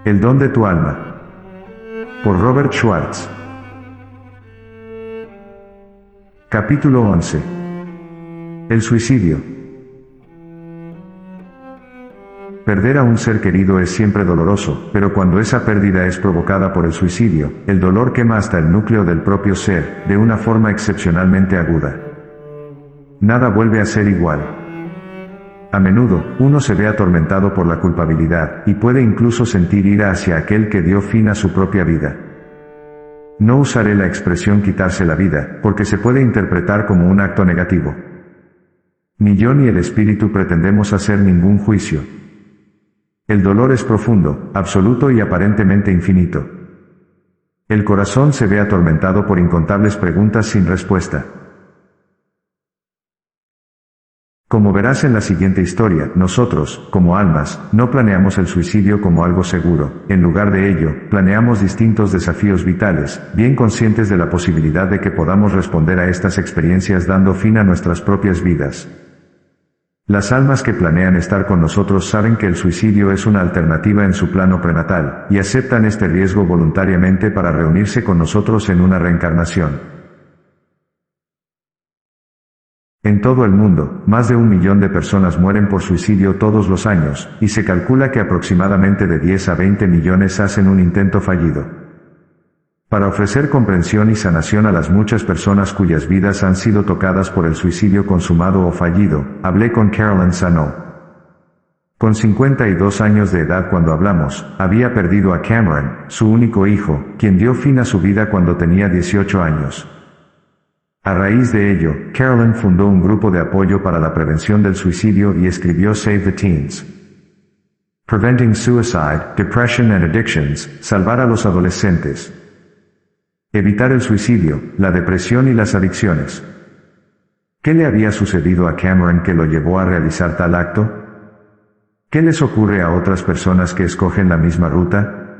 El don de tu alma. Por Robert Schwartz. Capítulo 11. El suicidio. Perder a un ser querido es siempre doloroso, pero cuando esa pérdida es provocada por el suicidio, el dolor quema hasta el núcleo del propio ser, de una forma excepcionalmente aguda. Nada vuelve a ser igual. A menudo, uno se ve atormentado por la culpabilidad, y puede incluso sentir ira hacia aquel que dio fin a su propia vida. No usaré la expresión quitarse la vida, porque se puede interpretar como un acto negativo. Ni yo ni el espíritu pretendemos hacer ningún juicio. El dolor es profundo, absoluto y aparentemente infinito. El corazón se ve atormentado por incontables preguntas sin respuesta. Como verás en la siguiente historia, nosotros, como almas, no planeamos el suicidio como algo seguro. En lugar de ello, planeamos distintos desafíos vitales, bien conscientes de la posibilidad de que podamos responder a estas experiencias dando fin a nuestras propias vidas. Las almas que planean estar con nosotros saben que el suicidio es una alternativa en su plano prenatal, y aceptan este riesgo voluntariamente para reunirse con nosotros en una reencarnación. En todo el mundo, más de 1 millón de personas mueren por suicidio todos los años, y se calcula que aproximadamente de 10 a 20 millones hacen un intento fallido. Para ofrecer comprensión y sanación a las muchas personas cuyas vidas han sido tocadas por el suicidio consumado o fallido, hablé con Carolyn Sano. Con 52 años de edad cuando hablamos, había perdido a Cameron, su único hijo, quien dio fin a su vida cuando tenía 18 años. A raíz de ello, Carolyn fundó un grupo de apoyo para la prevención del suicidio y escribió Save the Teens. Preventing Suicide, Depression and Addictions, salvar a los adolescentes. Evitar el suicidio, la depresión y las adicciones. ¿Qué le había sucedido a Cameron que lo llevó a realizar tal acto? ¿Qué les ocurre a otras personas que escogen la misma ruta?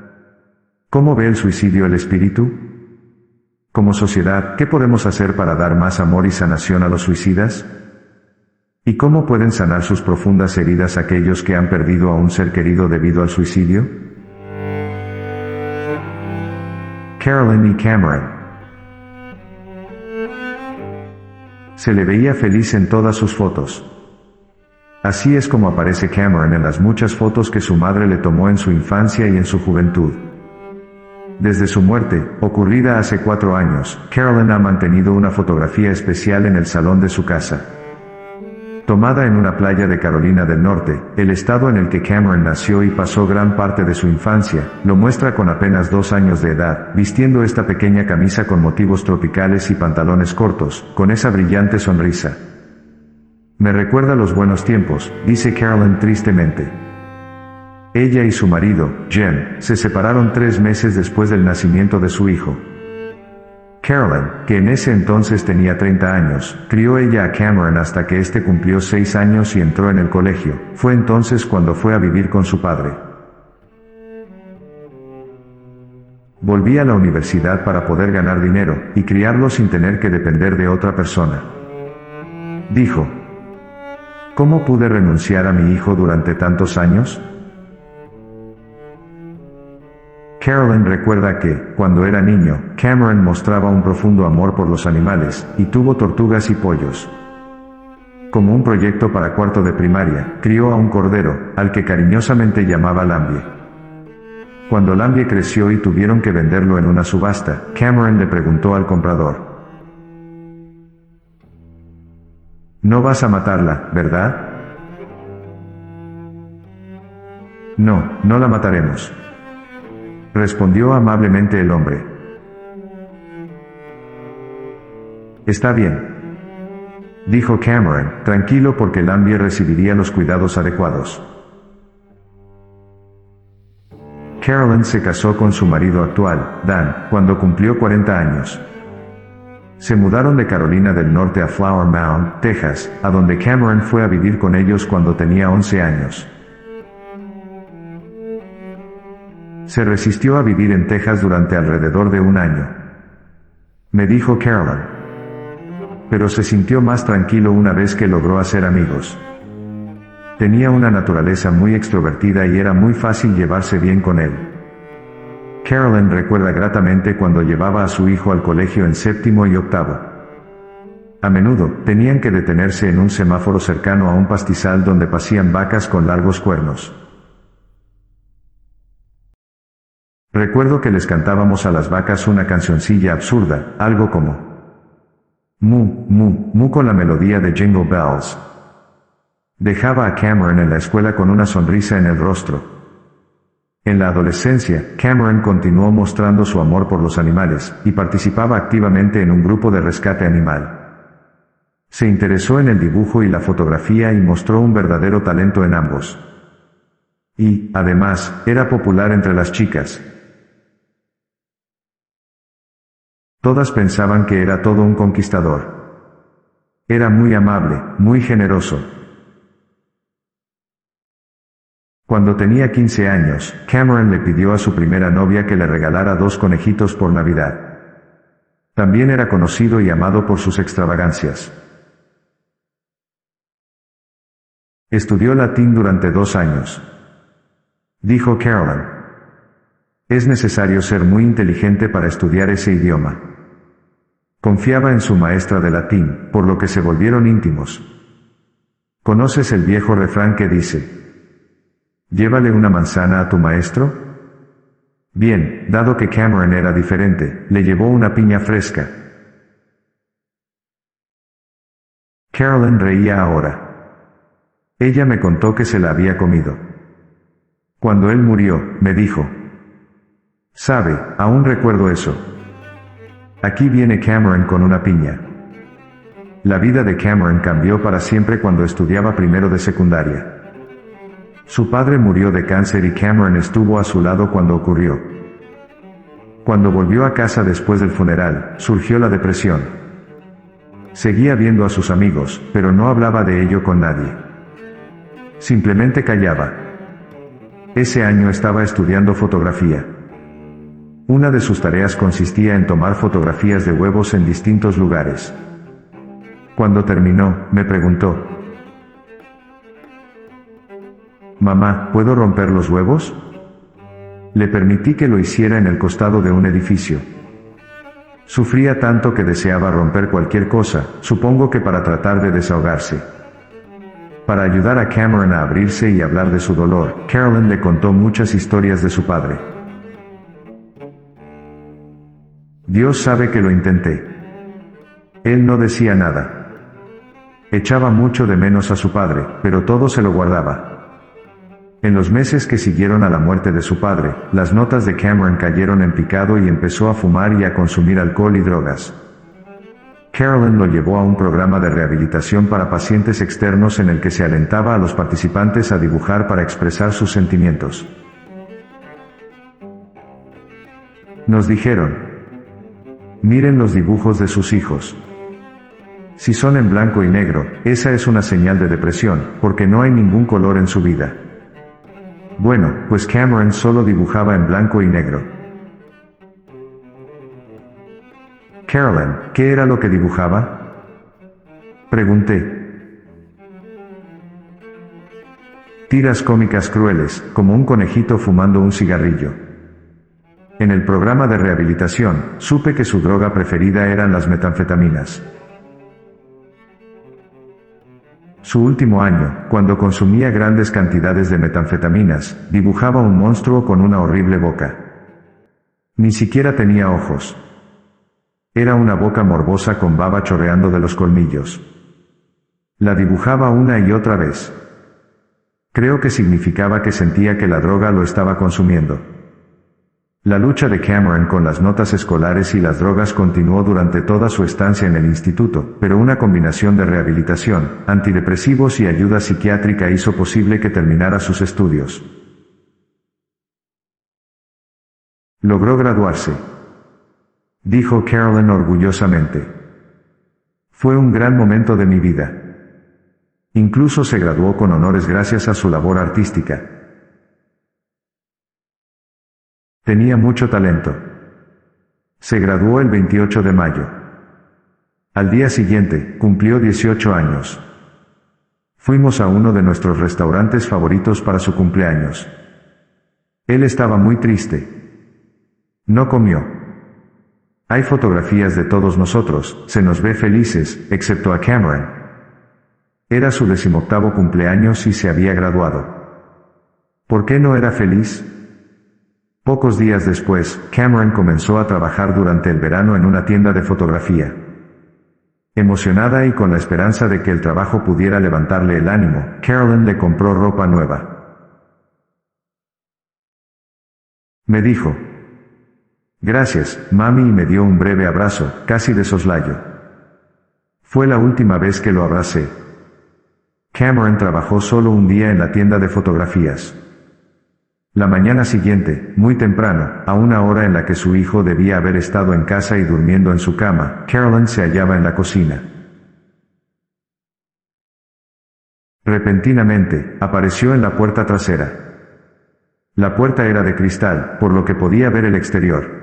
¿Cómo ve el suicidio el espíritu? Como sociedad, ¿qué podemos hacer para dar más amor y sanación a los suicidas? ¿Y cómo pueden sanar sus profundas heridas aquellos que han perdido a un ser querido debido al suicidio? Carolyn y Cameron. Se le veía feliz en todas sus fotos. Así es como aparece Cameron en las muchas fotos que su madre le tomó en su infancia y en su juventud. Desde su muerte, ocurrida hace 4 años, Carolyn ha mantenido una fotografía especial en el salón de su casa. Tomada en una playa de Carolina del Norte, el estado en el que Cameron nació y pasó gran parte de su infancia, lo muestra con apenas 2 años de edad, vistiendo esta pequeña camisa con motivos tropicales y pantalones cortos, con esa brillante sonrisa. Me recuerda los buenos tiempos, dice Carolyn tristemente. Ella y su marido, Jen, se separaron 3 meses después del nacimiento de su hijo. Carolyn, que en ese entonces tenía 30 años, crió ella a Cameron hasta que éste cumplió 6 años y entró en el colegio. Fue entonces cuando fue a vivir con su padre. Volví a la universidad para poder ganar dinero, y criarlo sin tener que depender de otra persona. Dijo. ¿Cómo pude renunciar a mi hijo durante tantos años? Carolyn recuerda que, cuando era niño, Cameron mostraba un profundo amor por los animales, y tuvo tortugas y pollos. Como un proyecto para 4º de primaria, crió a un cordero, al que cariñosamente llamaba Lambie. Cuando Lambie creció y tuvieron que venderlo en una subasta, Cameron le preguntó al comprador: «No vas a matarla, ¿verdad?» «No, no la mataremos», respondió amablemente el hombre. «Está bien», dijo Cameron, tranquilo porque Lambie recibiría los cuidados adecuados. Carolyn se casó con su marido actual, Dan, cuando cumplió 40 años. Se mudaron de Carolina del Norte a Flower Mound, Texas, a donde Cameron fue a vivir con ellos cuando tenía 11 años. Se resistió a vivir en Texas durante alrededor de 1 año. Me dijo Carolyn. Pero se sintió más tranquilo una vez que logró hacer amigos. Tenía una naturaleza muy extrovertida y era muy fácil llevarse bien con él. Carolyn recuerda gratamente cuando llevaba a su hijo al colegio en séptimo y octavo. A menudo, tenían que detenerse en un semáforo cercano a un pastizal donde pasían vacas con largos cuernos. Recuerdo que les cantábamos a las vacas una cancioncilla absurda, algo como mu, mu, mu con la melodía de Jingle Bells. Dejaba a Cameron en la escuela con una sonrisa en el rostro. En la adolescencia, Cameron continuó mostrando su amor por los animales, y participaba activamente en un grupo de rescate animal. Se interesó en el dibujo y la fotografía y mostró un verdadero talento en ambos. Y, además, era popular entre las chicas. Todas pensaban que era todo un conquistador. Era muy amable, muy generoso. Cuando tenía 15 años, Cameron le pidió a su primera novia que le regalara 2 conejitos por Navidad. También era conocido y amado por sus extravagancias. Estudió latín durante 2 años. Dijo Carolyn. Es necesario ser muy inteligente para estudiar ese idioma. Confiaba en su maestra de latín, por lo que se volvieron íntimos. ¿Conoces el viejo refrán que dice: llévale una manzana a tu maestro? Bien, dado que Cameron era diferente, le llevó una piña fresca. Carolyn reía ahora. Ella me contó que se la había comido. Cuando él murió, me dijo: ¿sabe? Aún recuerdo eso. Aquí viene Cameron con una piña. La vida de Cameron cambió para siempre cuando estudiaba primero de secundaria. Su padre murió de cáncer y Cameron estuvo a su lado cuando ocurrió. Cuando volvió a casa después del funeral, surgió la depresión. Seguía viendo a sus amigos, pero no hablaba de ello con nadie. Simplemente callaba. Ese año estaba estudiando fotografía. Una de sus tareas consistía en tomar fotografías de huevos en distintos lugares. Cuando terminó, me preguntó: «Mamá, ¿puedo romper los huevos?». Le permití que lo hiciera en el costado de un edificio. Sufría tanto que deseaba romper cualquier cosa, supongo que para tratar de desahogarse. Para ayudar a Cameron a abrirse y hablar de su dolor, Carolyn le contó muchas historias de su padre. Dios sabe que lo intenté. Él no decía nada. Echaba mucho de menos a su padre, pero todo se lo guardaba. En los meses que siguieron a la muerte de su padre, las notas de Cameron cayeron en picado y empezó a fumar y a consumir alcohol y drogas. Carolyn lo llevó a un programa de rehabilitación para pacientes externos en el que se alentaba a los participantes a dibujar para expresar sus sentimientos. Nos dijeron: miren los dibujos de sus hijos. Si son en blanco y negro, esa es una señal de depresión, porque no hay ningún color en su vida. Bueno, pues Cameron solo dibujaba en blanco y negro. Carolyn, ¿qué era lo que dibujaba?, pregunté. Tiras cómicas crueles, como un conejito fumando un cigarrillo. En el programa de rehabilitación, supe que su droga preferida eran las metanfetaminas. Su último año, cuando consumía grandes cantidades de metanfetaminas, dibujaba un monstruo con una horrible boca. Ni siquiera tenía ojos. Era una boca morbosa con baba chorreando de los colmillos. La dibujaba una y otra vez. Creo que significaba que sentía que la droga lo estaba consumiendo. La lucha de Cameron con las notas escolares y las drogas continuó durante toda su estancia en el instituto, pero una combinación de rehabilitación, antidepresivos y ayuda psiquiátrica hizo posible que terminara sus estudios. Logró graduarse, dijo Carolyn orgullosamente. Fue un gran momento de mi vida. Incluso se graduó con honores gracias a su labor artística. Tenía mucho talento. Se graduó el 28 de mayo. Al día siguiente, cumplió 18 años. Fuimos a uno de nuestros restaurantes favoritos para su cumpleaños. Él estaba muy triste. No comió. Hay fotografías de todos nosotros, se nos ve felices, excepto a Cameron. Era su 18º cumpleaños y se había graduado. ¿Por qué no era feliz? Pocos días después, Cameron comenzó a trabajar durante el verano en una tienda de fotografía. Emocionada y con la esperanza de que el trabajo pudiera levantarle el ánimo, Carolyn le compró ropa nueva. Me dijo: «Gracias, mami», y me dio un breve abrazo, casi de soslayo. Fue la última vez que lo abracé. Cameron trabajó solo un día en la tienda de fotografías. La mañana siguiente, muy temprano, a una hora en la que su hijo debía haber estado en casa y durmiendo en su cama, Carolyn se hallaba en la cocina. Repentinamente, apareció en la puerta trasera. La puerta era de cristal, por lo que podía ver el exterior.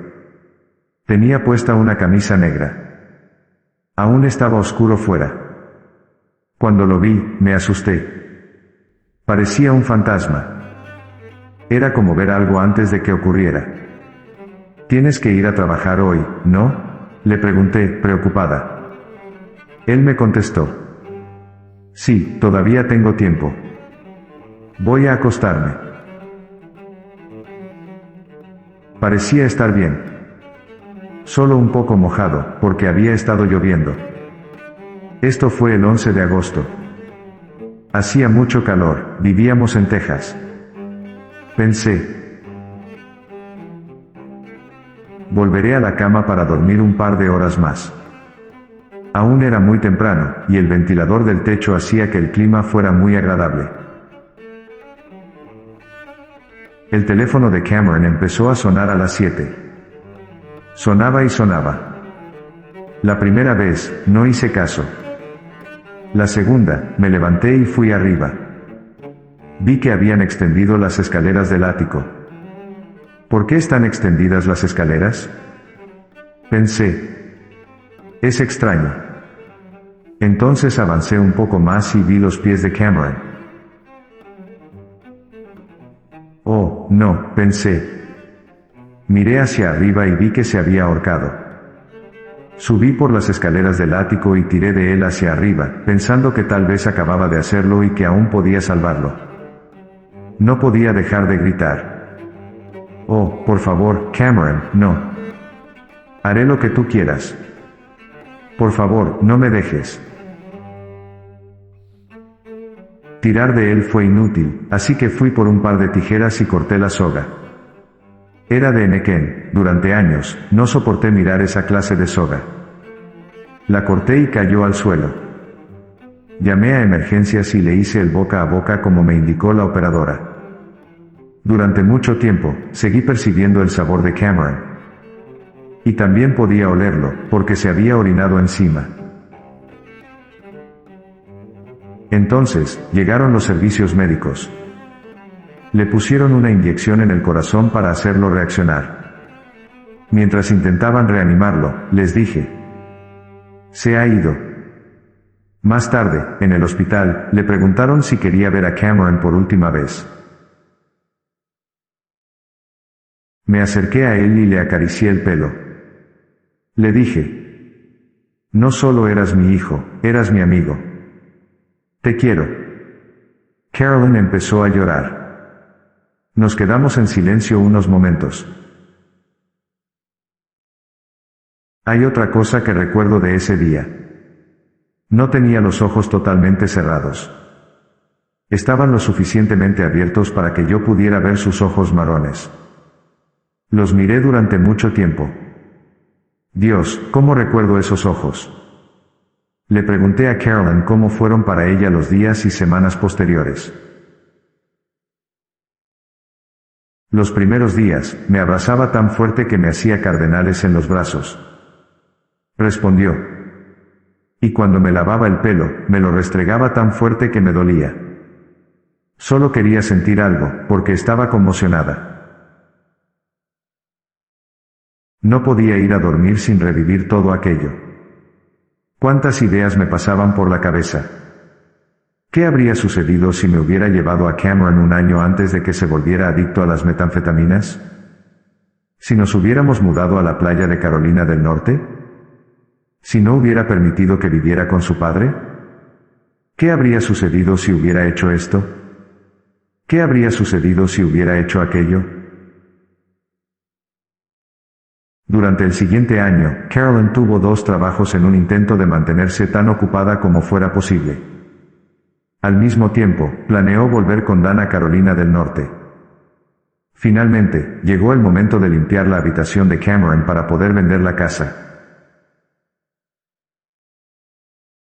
Tenía puesta una camisa negra. Aún estaba oscuro fuera. Cuando lo vi, me asusté. Parecía un fantasma. Era como ver algo antes de que ocurriera. «¿Tienes que ir a trabajar hoy, no?», le pregunté, preocupada. Él me contestó: «Sí, todavía tengo tiempo. Voy a acostarme». Parecía estar bien. Solo un poco mojado, porque había estado lloviendo. Esto fue el 11 de agosto. Hacía mucho calor, vivíamos en Texas. Pensé: volveré a la cama para dormir un par de horas más. Aún era muy temprano, y el ventilador del techo hacía que el clima fuera muy agradable. El teléfono de Cameron empezó a sonar a las 7. Sonaba y sonaba. La primera vez, no hice caso. La segunda, me levanté y fui arriba. Vi que habían extendido las escaleras del ático. ¿Por qué están extendidas las escaleras?, pensé. Es extraño. Entonces avancé un poco más y vi los pies de Cameron. Oh, no, pensé. Miré hacia arriba y vi que se había ahorcado. Subí por las escaleras del ático y tiré de él hacia arriba, pensando que tal vez acababa de hacerlo y que aún podía salvarlo. No podía dejar de gritar: «Oh, por favor, Cameron, no. Haré lo que tú quieras. Por favor, no me dejes». Tirar de él fue inútil, así que fui por un par de tijeras y corté la soga. Era de henequén. Durante años, no soporté mirar esa clase de soga. La corté y cayó al suelo. Llamé a emergencias y le hice el boca a boca como me indicó la operadora. Durante mucho tiempo, seguí percibiendo el sabor de Cameron. Y también podía olerlo, porque se había orinado encima. Entonces, llegaron los servicios médicos. Le pusieron una inyección en el corazón para hacerlo reaccionar. Mientras intentaban reanimarlo, les dije: «Se ha ido». Más tarde, en el hospital, le preguntaron si quería ver a Cameron por última vez. Me acerqué a él y le acaricié el pelo. Le dije: «No solo eras mi hijo, eras mi amigo. Te quiero». Carolyn empezó a llorar. Nos quedamos en silencio unos momentos. Hay otra cosa que recuerdo de ese día. No tenía los ojos totalmente cerrados. Estaban lo suficientemente abiertos para que yo pudiera ver sus ojos marrones. Los miré durante mucho tiempo. Dios, ¿cómo recuerdo esos ojos? Le pregunté a Carolyn cómo fueron para ella los días y semanas posteriores. Los primeros días, me abrazaba tan fuerte que me hacía cardenales en los brazos. Respondió. Y cuando me lavaba el pelo, me lo restregaba tan fuerte que me dolía. Solo quería sentir algo, porque estaba conmocionada. No podía ir a dormir sin revivir todo aquello. ¿Cuántas ideas me pasaban por la cabeza? ¿Qué habría sucedido si me hubiera llevado a Cameron un año antes de que se volviera adicto a las metanfetaminas? Si nos hubiéramos mudado a la playa de Carolina del Norte, si no hubiera permitido que viviera con su padre, ¿qué habría sucedido si hubiera hecho esto? ¿Qué habría sucedido si hubiera hecho aquello? Durante el siguiente año, Carolyn tuvo 2 trabajos en un intento de mantenerse tan ocupada como fuera posible. Al mismo tiempo, planeó volver con Dan a Carolina del Norte. Finalmente, llegó el momento de limpiar la habitación de Cameron para poder vender la casa.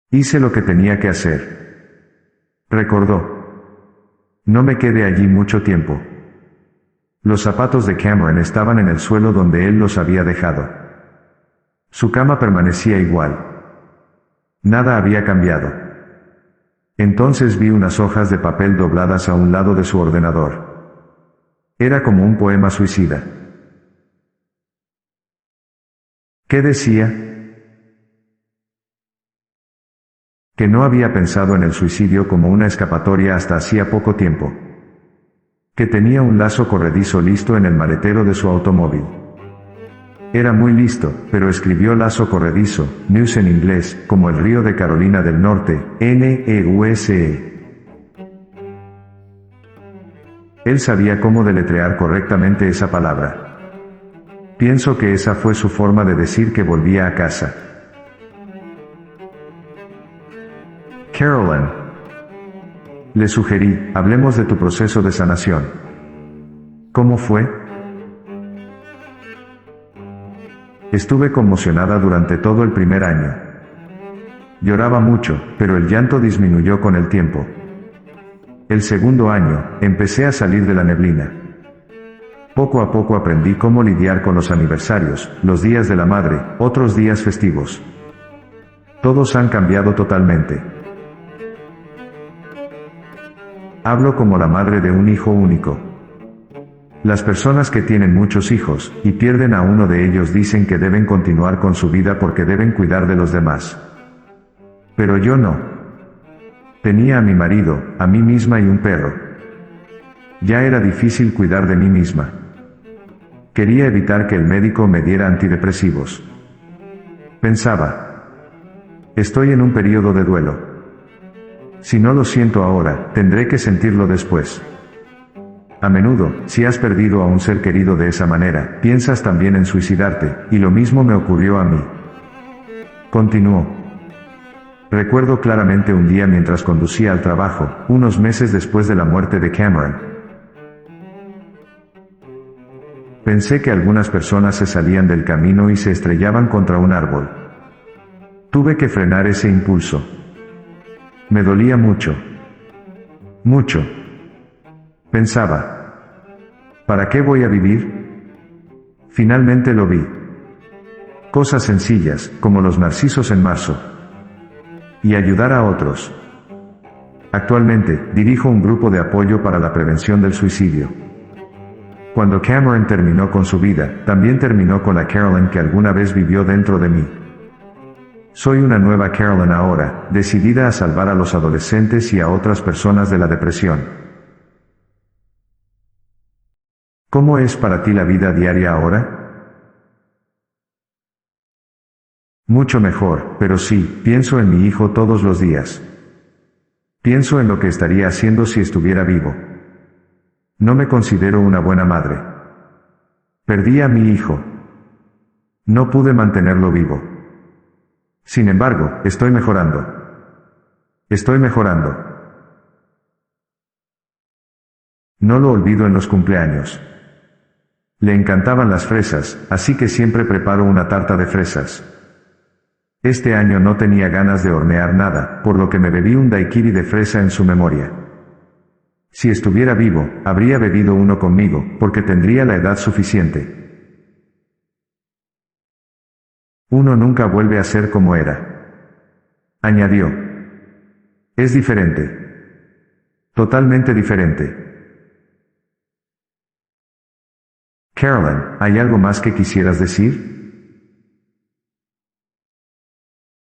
Hice lo que tenía que hacer. Recordó. No me quedé allí mucho tiempo. Los zapatos de Cameron estaban en el suelo donde él los había dejado. Su cama permanecía igual. Nada había cambiado. Entonces vi unas hojas de papel dobladas a un lado de su ordenador. Era como un poema suicida. ¿Qué decía? Que no había pensado en el suicidio como una escapatoria hasta hacía poco tiempo. Que tenía un lazo corredizo listo en el maletero de su automóvil. Era muy listo, pero escribió lazo corredizo, news en inglés, como el río de Carolina del Norte, Neuse. Él sabía cómo deletrear correctamente esa palabra. Pienso que esa fue su forma de decir que volvía a casa. Carolyn. Le sugerí, hablemos de tu proceso de sanación. ¿Cómo fue? Estuve conmocionada durante todo el primer año. Lloraba mucho, pero el llanto disminuyó con el tiempo. El segundo año, empecé a salir de la neblina. Poco a poco aprendí cómo lidiar con los aniversarios, los días de la madre, otros días festivos. Todos han cambiado totalmente. Hablo como la madre de un hijo único. Las personas que tienen muchos hijos, y pierden a uno de ellos dicen que deben continuar con su vida porque deben cuidar de los demás. Pero yo no. Tenía a mi marido, a mí misma y un perro. Ya era difícil cuidar de mí misma. Quería evitar que el médico me diera antidepresivos. Pensaba. Estoy en un periodo de duelo. Si no lo siento ahora, tendré que sentirlo después. A menudo, si has perdido a un ser querido de esa manera, piensas también en suicidarte, y lo mismo me ocurrió a mí. Continuó. Recuerdo claramente un día mientras conducía al trabajo, unos meses después de la muerte de Cameron. Pensé que algunas personas se salían del camino y se estrellaban contra un árbol. Tuve que frenar ese impulso. Me dolía mucho. Mucho. Pensaba. ¿Para qué voy a vivir? Finalmente lo vi. Cosas sencillas, como los narcisos en marzo. Y ayudar a otros. Actualmente, dirijo un grupo de apoyo para la prevención del suicidio. Cuando Cameron terminó con su vida, también terminó con la Carolyn que alguna vez vivió dentro de mí. Soy una nueva Carolyn ahora, decidida a salvar a los adolescentes y a otras personas de la depresión. ¿Cómo es para ti la vida diaria ahora? Mucho mejor, pero sí, pienso en mi hijo todos los días. Pienso en lo que estaría haciendo si estuviera vivo. No me considero una buena madre. Perdí a mi hijo. No pude mantenerlo vivo. Sin embargo, estoy mejorando. Estoy mejorando. No lo olvido en los cumpleaños. Le encantaban las fresas, así que siempre preparo una tarta de fresas. Este año no tenía ganas de hornear nada, por lo que me bebí un daiquiri de fresa en su memoria. Si estuviera vivo, habría bebido uno conmigo, porque tendría la edad suficiente. Uno nunca vuelve a ser como era. Añadió. Es diferente. Totalmente diferente. Carolyn, ¿hay algo más que quisieras decir?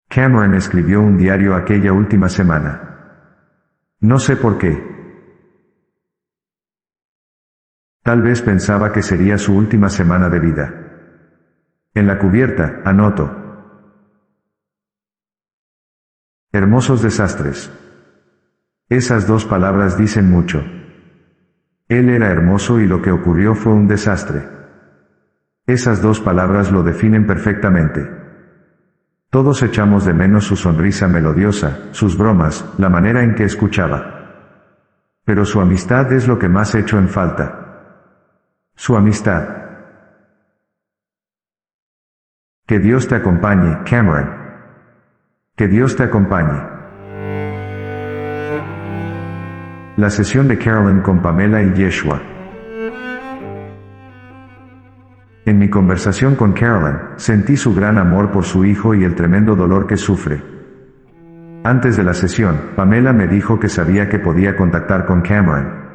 Cameron escribió un diario aquella última semana. No sé por qué. Tal vez pensaba que sería su última semana de vida. En la cubierta, anoto. Hermosos desastres. Esas dos palabras dicen mucho. Él era hermoso y lo que ocurrió fue un desastre. Esas dos palabras lo definen perfectamente. Todos echamos de menos su sonrisa melodiosa, sus bromas, la manera en que escuchaba. Pero su amistad es lo que más echo en falta. Su amistad. Que Dios te acompañe, Cameron. Que Dios te acompañe. La sesión de Carolyn con Pamela y Yeshua. En mi conversación con Carolyn, sentí su gran amor por su hijo y el tremendo dolor que sufre. Antes de la sesión, Pamela me dijo que sabía que podía contactar con Cameron.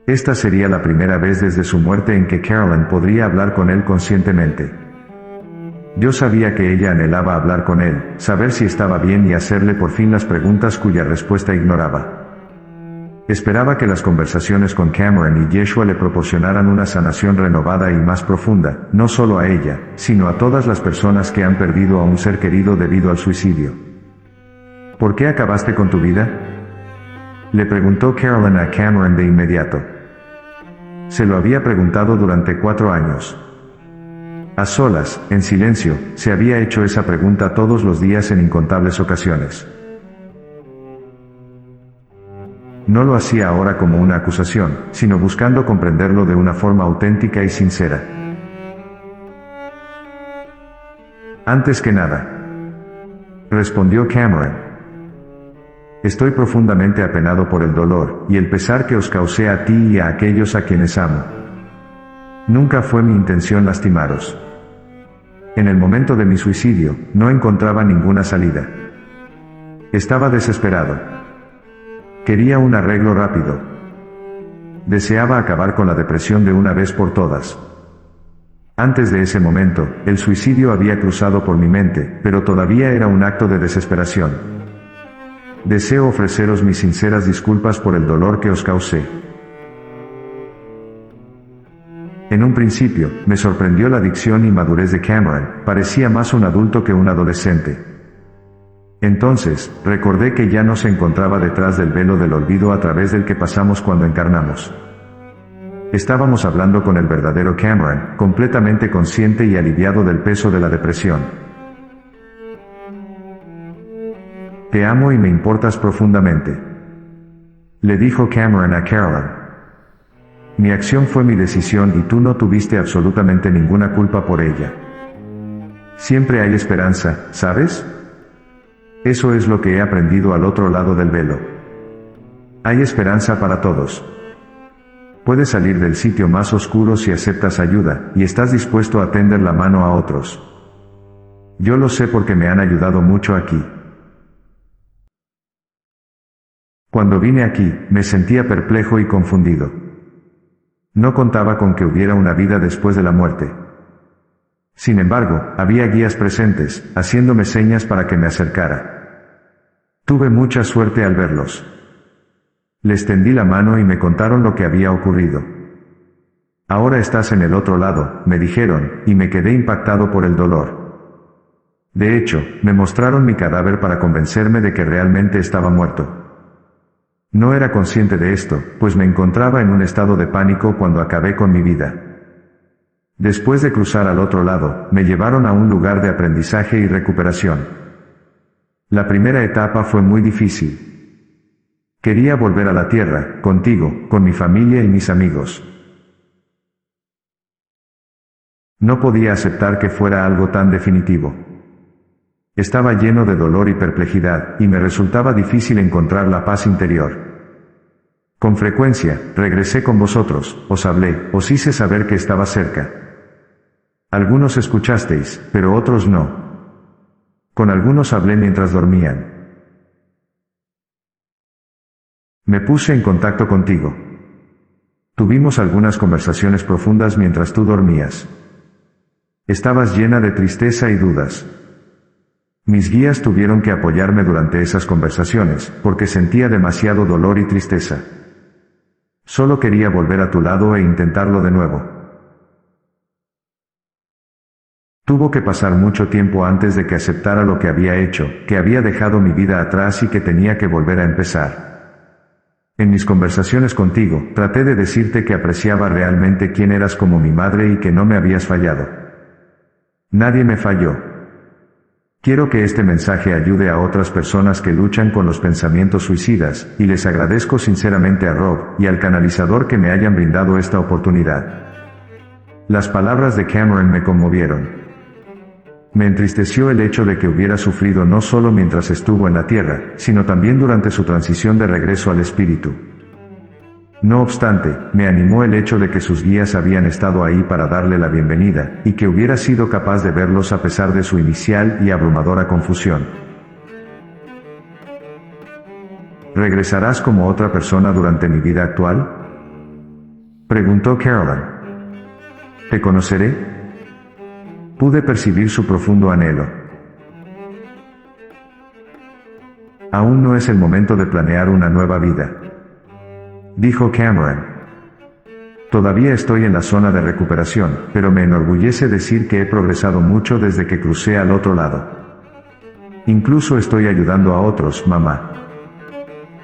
Esta sería la primera vez desde su muerte en que Carolyn podría hablar con él conscientemente. Yo sabía que ella anhelaba hablar con él, saber si estaba bien y hacerle por fin las preguntas cuya respuesta ignoraba. Esperaba que las conversaciones con Cameron y Yeshua le proporcionaran una sanación renovada y más profunda, no solo a ella, sino a todas las personas que han perdido a un ser querido debido al suicidio. ¿Por qué acabaste con tu vida?, le preguntó Carolyn a Cameron de inmediato. Se lo había preguntado durante 4 años. A solas, en silencio, se había hecho esa pregunta todos los días en incontables ocasiones. No lo hacía ahora como una acusación, sino buscando comprenderlo de una forma auténtica y sincera. Antes que nada, respondió Cameron, estoy profundamente apenado por el dolor y el pesar que os causé a ti y a aquellos a quienes amo. Nunca fue mi intención lastimaros. En el momento de mi suicidio, no encontraba ninguna salida. Estaba desesperado. Quería un arreglo rápido. Deseaba acabar con la depresión de una vez por todas. Antes de ese momento, el suicidio había cruzado por mi mente, pero todavía era un acto de desesperación. Deseo ofreceros mis sinceras disculpas por el dolor que os causé. En un principio, me sorprendió la dicción y madurez de Cameron, parecía más un adulto que un adolescente. Entonces, recordé que ya no se encontraba detrás del velo del olvido a través del que pasamos cuando encarnamos. Estábamos hablando con el verdadero Cameron, completamente consciente y aliviado del peso de la depresión. Te amo y me importas profundamente, le dijo Cameron a Carolyn. Mi acción fue mi decisión y tú no tuviste absolutamente ninguna culpa por ella. Siempre hay esperanza, ¿sabes? Eso es lo que he aprendido al otro lado del velo. Hay esperanza para todos. Puedes salir del sitio más oscuro si aceptas ayuda, y estás dispuesto a tender la mano a otros. Yo lo sé porque me han ayudado mucho aquí. Cuando vine aquí, me sentía perplejo y confundido. No contaba con que hubiera una vida después de la muerte. Sin embargo, había guías presentes, haciéndome señas para que me acercara. Tuve mucha suerte al verlos. Les tendí la mano y me contaron lo que había ocurrido. Ahora estás en el otro lado, me dijeron, y me quedé impactado por el dolor. De hecho, me mostraron mi cadáver para convencerme de que realmente estaba muerto. No era consciente de esto, pues me encontraba en un estado de pánico cuando acabé con mi vida. Después de cruzar al otro lado, me llevaron a un lugar de aprendizaje y recuperación. La primera etapa fue muy difícil. Quería volver a la tierra, contigo, con mi familia y mis amigos. No podía aceptar que fuera algo tan definitivo. Estaba lleno de dolor y perplejidad, y me resultaba difícil encontrar la paz interior. Con frecuencia, regresé con vosotros, os hablé, os hice saber que estaba cerca. Algunos escuchasteis, pero otros no. Con algunos hablé mientras dormían. Me puse en contacto contigo. Tuvimos algunas conversaciones profundas mientras tú dormías. Estabas llena de tristeza y dudas. Mis guías tuvieron que apoyarme durante esas conversaciones, porque sentía demasiado dolor y tristeza. Solo quería volver a tu lado e intentarlo de nuevo. Tuvo que pasar mucho tiempo antes de que aceptara lo que había hecho, que había dejado mi vida atrás y que tenía que volver a empezar. En mis conversaciones contigo, traté de decirte que apreciaba realmente quién eras como mi madre y que no me habías fallado. Nadie me falló. Quiero que este mensaje ayude a otras personas que luchan con los pensamientos suicidas, y les agradezco sinceramente a Rob y al canalizador que me hayan brindado esta oportunidad. Las palabras de Cameron me conmovieron. Me entristeció el hecho de que hubiera sufrido no solo mientras estuvo en la tierra, sino también durante su transición de regreso al espíritu. No obstante, me animó el hecho de que sus guías habían estado ahí para darle la bienvenida, y que hubiera sido capaz de verlos a pesar de su inicial y abrumadora confusión. ¿Regresarás como otra persona durante mi vida actual?, preguntó Carolyn. ¿Te conoceré? Pude percibir su profundo anhelo. Aún no es el momento de planear una nueva vida, dijo Cameron. Todavía estoy en la zona de recuperación, pero me enorgullece decir que he progresado mucho desde que crucé al otro lado. Incluso estoy ayudando a otros, mamá.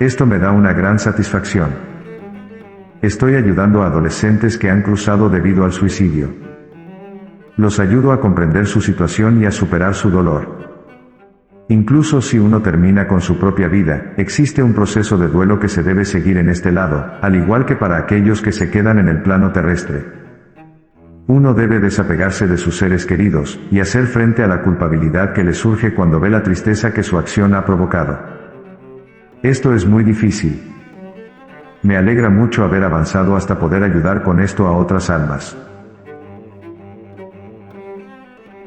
Esto me da una gran satisfacción. Estoy ayudando a adolescentes que han cruzado debido al suicidio. Los ayudo a comprender su situación y a superar su dolor. Incluso si uno termina con su propia vida, existe un proceso de duelo que se debe seguir en este lado, al igual que para aquellos que se quedan en el plano terrestre. Uno debe desapegarse de sus seres queridos, y hacer frente a la culpabilidad que le surge cuando ve la tristeza que su acción ha provocado. Esto es muy difícil. Me alegra mucho haber avanzado hasta poder ayudar con esto a otras almas.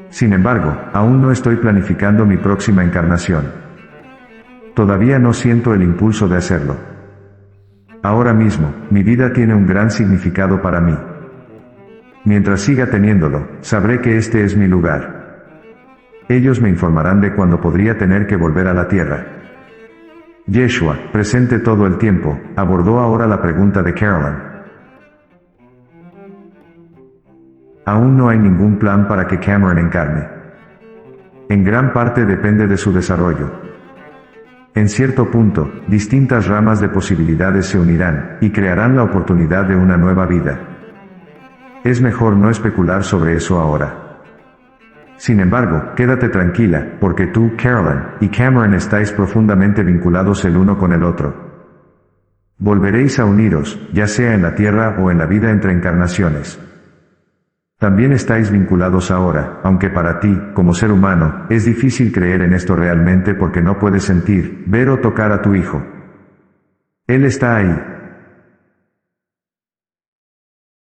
Sin embargo, aún no estoy planificando mi próxima encarnación. Todavía no siento el impulso de hacerlo. Ahora mismo, mi vida tiene un gran significado para mí. Mientras siga teniéndolo, sabré que este es mi lugar. Ellos me informarán de cuándo podría tener que volver a la tierra. Yeshua, presente todo el tiempo, abordó ahora la pregunta de Carolyn. Aún no hay ningún plan para que Cameron encarne. En gran parte depende de su desarrollo. En cierto punto, distintas ramas de posibilidades se unirán, y crearán la oportunidad de una nueva vida. Es mejor no especular sobre eso ahora. Sin embargo, quédate tranquila, porque tú, Carolyn, y Cameron estáis profundamente vinculados el uno con el otro. Volveréis a uniros, ya sea en la tierra o en la vida entre encarnaciones. También estáis vinculados ahora, aunque para ti, como ser humano, es difícil creer en esto realmente porque no puedes sentir, ver o tocar a tu hijo. Él está ahí.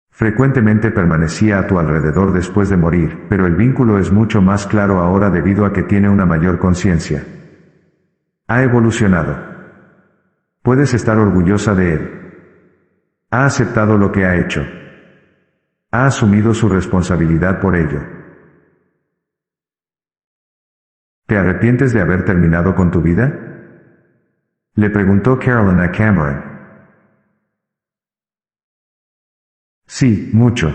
Frecuentemente permanecía a tu alrededor después de morir, pero el vínculo es mucho más claro ahora debido a que tiene una mayor conciencia. Ha evolucionado. Puedes estar orgullosa de él. Ha aceptado lo que ha hecho. Ha asumido su responsabilidad por ello. ¿Te arrepientes de haber terminado con tu vida?, le preguntó Carolyn a Cameron. Sí, mucho,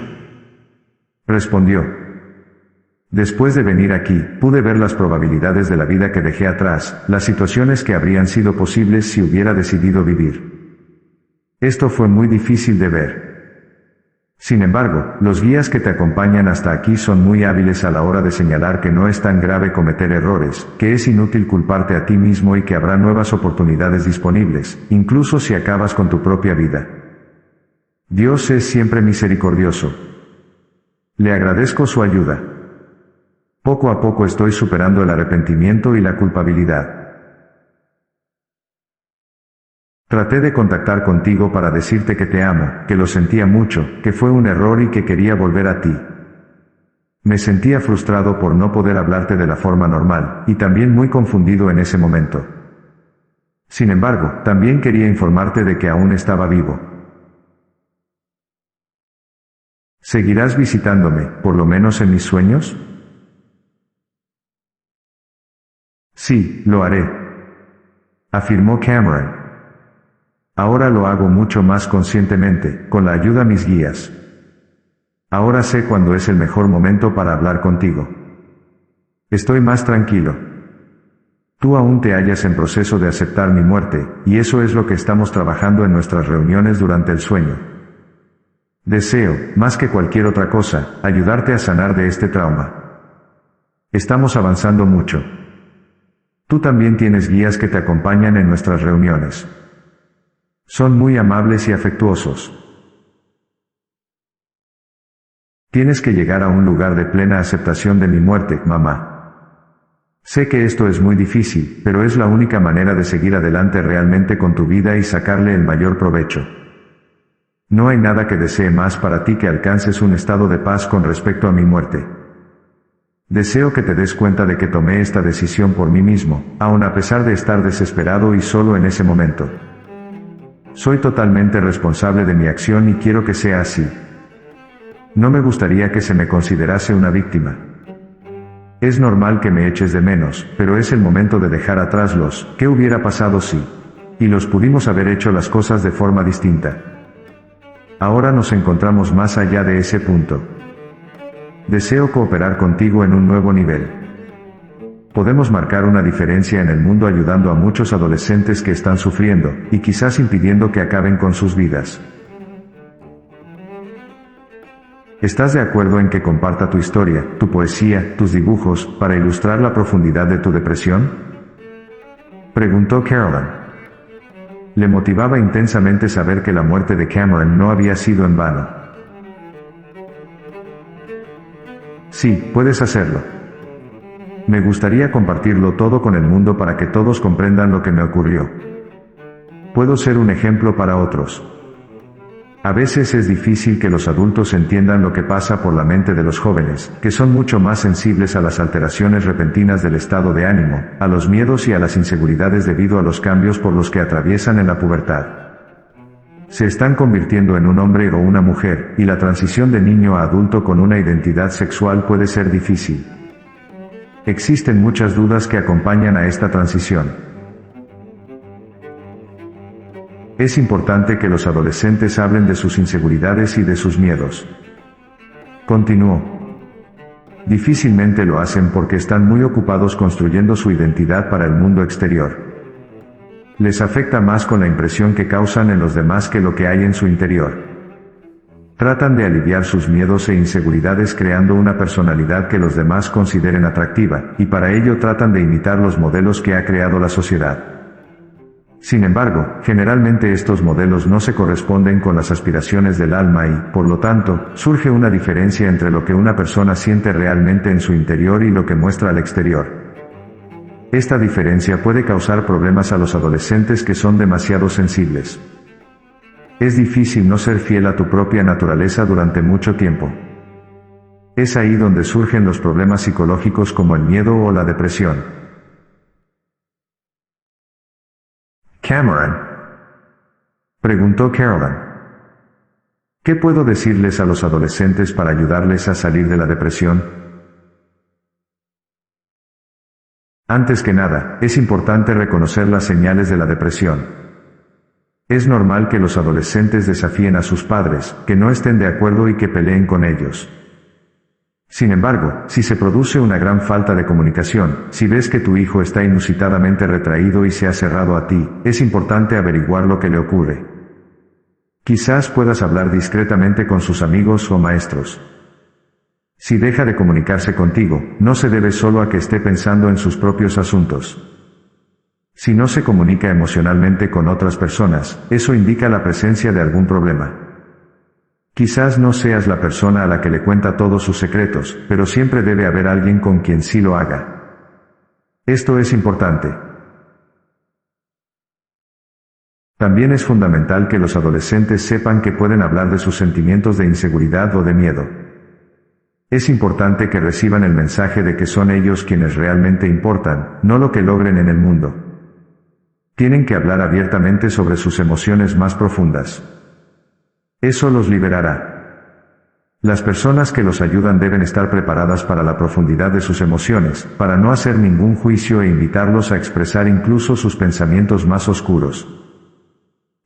respondió. Después de venir aquí, pude ver las probabilidades de la vida que dejé atrás, las situaciones que habrían sido posibles si hubiera decidido vivir. Esto fue muy difícil de ver. Sin embargo, los guías que te acompañan hasta aquí son muy hábiles a la hora de señalar que no es tan grave cometer errores, que es inútil culparte a ti mismo y que habrá nuevas oportunidades disponibles, incluso si acabas con tu propia vida. Dios es siempre misericordioso. Le agradezco su ayuda. Poco a poco estoy superando el arrepentimiento y la culpabilidad. Traté de contactar contigo para decirte que te amo, que lo sentía mucho, que fue un error y que quería volver a ti. Me sentía frustrado por no poder hablarte de la forma normal, y también muy confundido en ese momento. Sin embargo, también quería informarte de que aún estaba vivo. ¿Seguirás visitándome, por lo menos en mis sueños? Sí, lo haré, afirmó Cameron. Ahora lo hago mucho más conscientemente, con la ayuda de mis guías. Ahora sé cuándo es el mejor momento para hablar contigo. Estoy más tranquilo. Tú aún te hallas en proceso de aceptar mi muerte, y eso es lo que estamos trabajando en nuestras reuniones durante el sueño. Deseo, más que cualquier otra cosa, ayudarte a sanar de este trauma. Estamos avanzando mucho. Tú también tienes guías que te acompañan en nuestras reuniones. Son muy amables y afectuosos. Tienes que llegar a un lugar de plena aceptación de mi muerte, mamá. Sé que esto es muy difícil, pero es la única manera de seguir adelante realmente con tu vida y sacarle el mayor provecho. No hay nada que desee más para ti que alcances un estado de paz con respecto a mi muerte. Deseo que te des cuenta de que tomé esta decisión por mí mismo, aun a pesar de estar desesperado y solo en ese momento. Soy totalmente responsable de mi acción y quiero que sea así. No me gustaría que se me considerase una víctima. Es normal que me eches de menos, pero es el momento de dejar atrás los ¿qué hubiera pasado si? Y los pudimos haber hecho las cosas de forma distinta. Ahora nos encontramos más allá de ese punto. Deseo cooperar contigo en un nuevo nivel. Podemos marcar una diferencia en el mundo ayudando a muchos adolescentes que están sufriendo, y quizás impidiendo que acaben con sus vidas. ¿Estás de acuerdo en que comparta tu historia, tu poesía, tus dibujos, para ilustrar la profundidad de tu depresión? Preguntó Carolyn. Le motivaba intensamente saber que la muerte de Cameron no había sido en vano. Sí, puedes hacerlo. Me gustaría compartirlo todo con el mundo para que todos comprendan lo que me ocurrió. Puedo ser un ejemplo para otros. A veces es difícil que los adultos entiendan lo que pasa por la mente de los jóvenes, que son mucho más sensibles a las alteraciones repentinas del estado de ánimo, a los miedos y a las inseguridades debido a los cambios por los que atraviesan en la pubertad. Se están convirtiendo en un hombre o una mujer, y la transición de niño a adulto con una identidad sexual puede ser difícil. Existen muchas dudas que acompañan a esta transición. Es importante que los adolescentes hablen de sus inseguridades y de sus miedos. Continuó. Difícilmente lo hacen porque están muy ocupados construyendo su identidad para el mundo exterior. Les afecta más con la impresión que causan en los demás que lo que hay en su interior. Tratan de aliviar sus miedos e inseguridades creando una personalidad que los demás consideren atractiva, y para ello tratan de imitar los modelos que ha creado la sociedad. Sin embargo, generalmente estos modelos no se corresponden con las aspiraciones del alma y, por lo tanto, surge una diferencia entre lo que una persona siente realmente en su interior y lo que muestra al exterior. Esta diferencia puede causar problemas a los adolescentes que son demasiado sensibles. Es difícil no ser fiel a tu propia naturaleza durante mucho tiempo. Es ahí donde surgen los problemas psicológicos como el miedo o la depresión. Cameron. Preguntó Carolyn. ¿Qué puedo decirles a los adolescentes para ayudarles a salir de la depresión? Antes que nada, es importante reconocer las señales de la depresión. Es normal que los adolescentes desafíen a sus padres, que no estén de acuerdo y que peleen con ellos. Sin embargo, si se produce una gran falta de comunicación, si ves que tu hijo está inusitadamente retraído y se ha cerrado a ti, es importante averiguar lo que le ocurre. Quizás puedas hablar discretamente con sus amigos o maestros. Si deja de comunicarse contigo, no se debe solo a que esté pensando en sus propios asuntos. Si no se comunica emocionalmente con otras personas, eso indica la presencia de algún problema. Quizás no seas la persona a la que le cuenta todos sus secretos, pero siempre debe haber alguien con quien sí lo haga. Esto es importante. También es fundamental que los adolescentes sepan que pueden hablar de sus sentimientos de inseguridad o de miedo. Es importante que reciban el mensaje de que son ellos quienes realmente importan, no lo que logren en el mundo. Tienen que hablar abiertamente sobre sus emociones más profundas. Eso los liberará. Las personas que los ayudan deben estar preparadas para la profundidad de sus emociones, para no hacer ningún juicio e invitarlos a expresar incluso sus pensamientos más oscuros.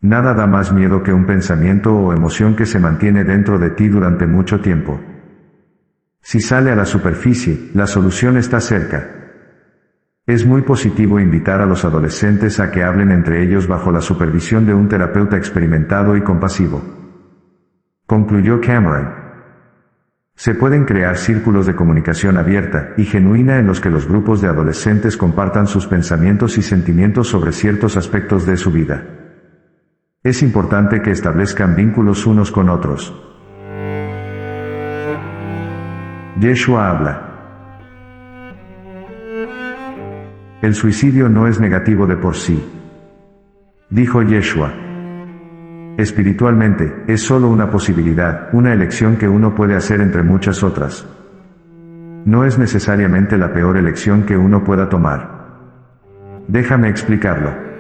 Nada da más miedo que un pensamiento o emoción que se mantiene dentro de ti durante mucho tiempo. Si sale a la superficie, la solución está cerca. Es muy positivo invitar a los adolescentes a que hablen entre ellos bajo la supervisión de un terapeuta experimentado y compasivo. Concluyó Cameron. Se pueden crear círculos de comunicación abierta y genuina en los que los grupos de adolescentes compartan sus pensamientos y sentimientos sobre ciertos aspectos de su vida. Es importante que establezcan vínculos unos con otros. Yeshua habla. El suicidio no es negativo de por sí. Dijo Yeshua. Espiritualmente, es solo una posibilidad, una elección que uno puede hacer entre muchas otras. No es necesariamente la peor elección que uno pueda tomar. Déjame explicarlo.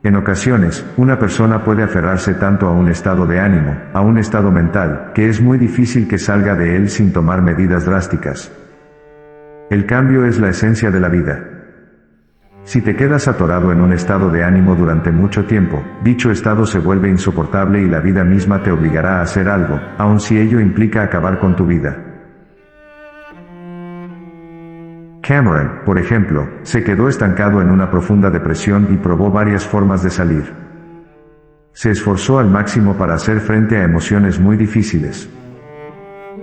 En ocasiones, una persona puede aferrarse tanto a un estado de ánimo, a un estado mental, que es muy difícil que salga de él sin tomar medidas drásticas. El cambio es la esencia de la vida. Si te quedas atorado en un estado de ánimo durante mucho tiempo, dicho estado se vuelve insoportable y la vida misma te obligará a hacer algo, aun si ello implica acabar con tu vida. Cameron, por ejemplo, se quedó estancado en una profunda depresión y probó varias formas de salir. Se esforzó al máximo para hacer frente a emociones muy difíciles.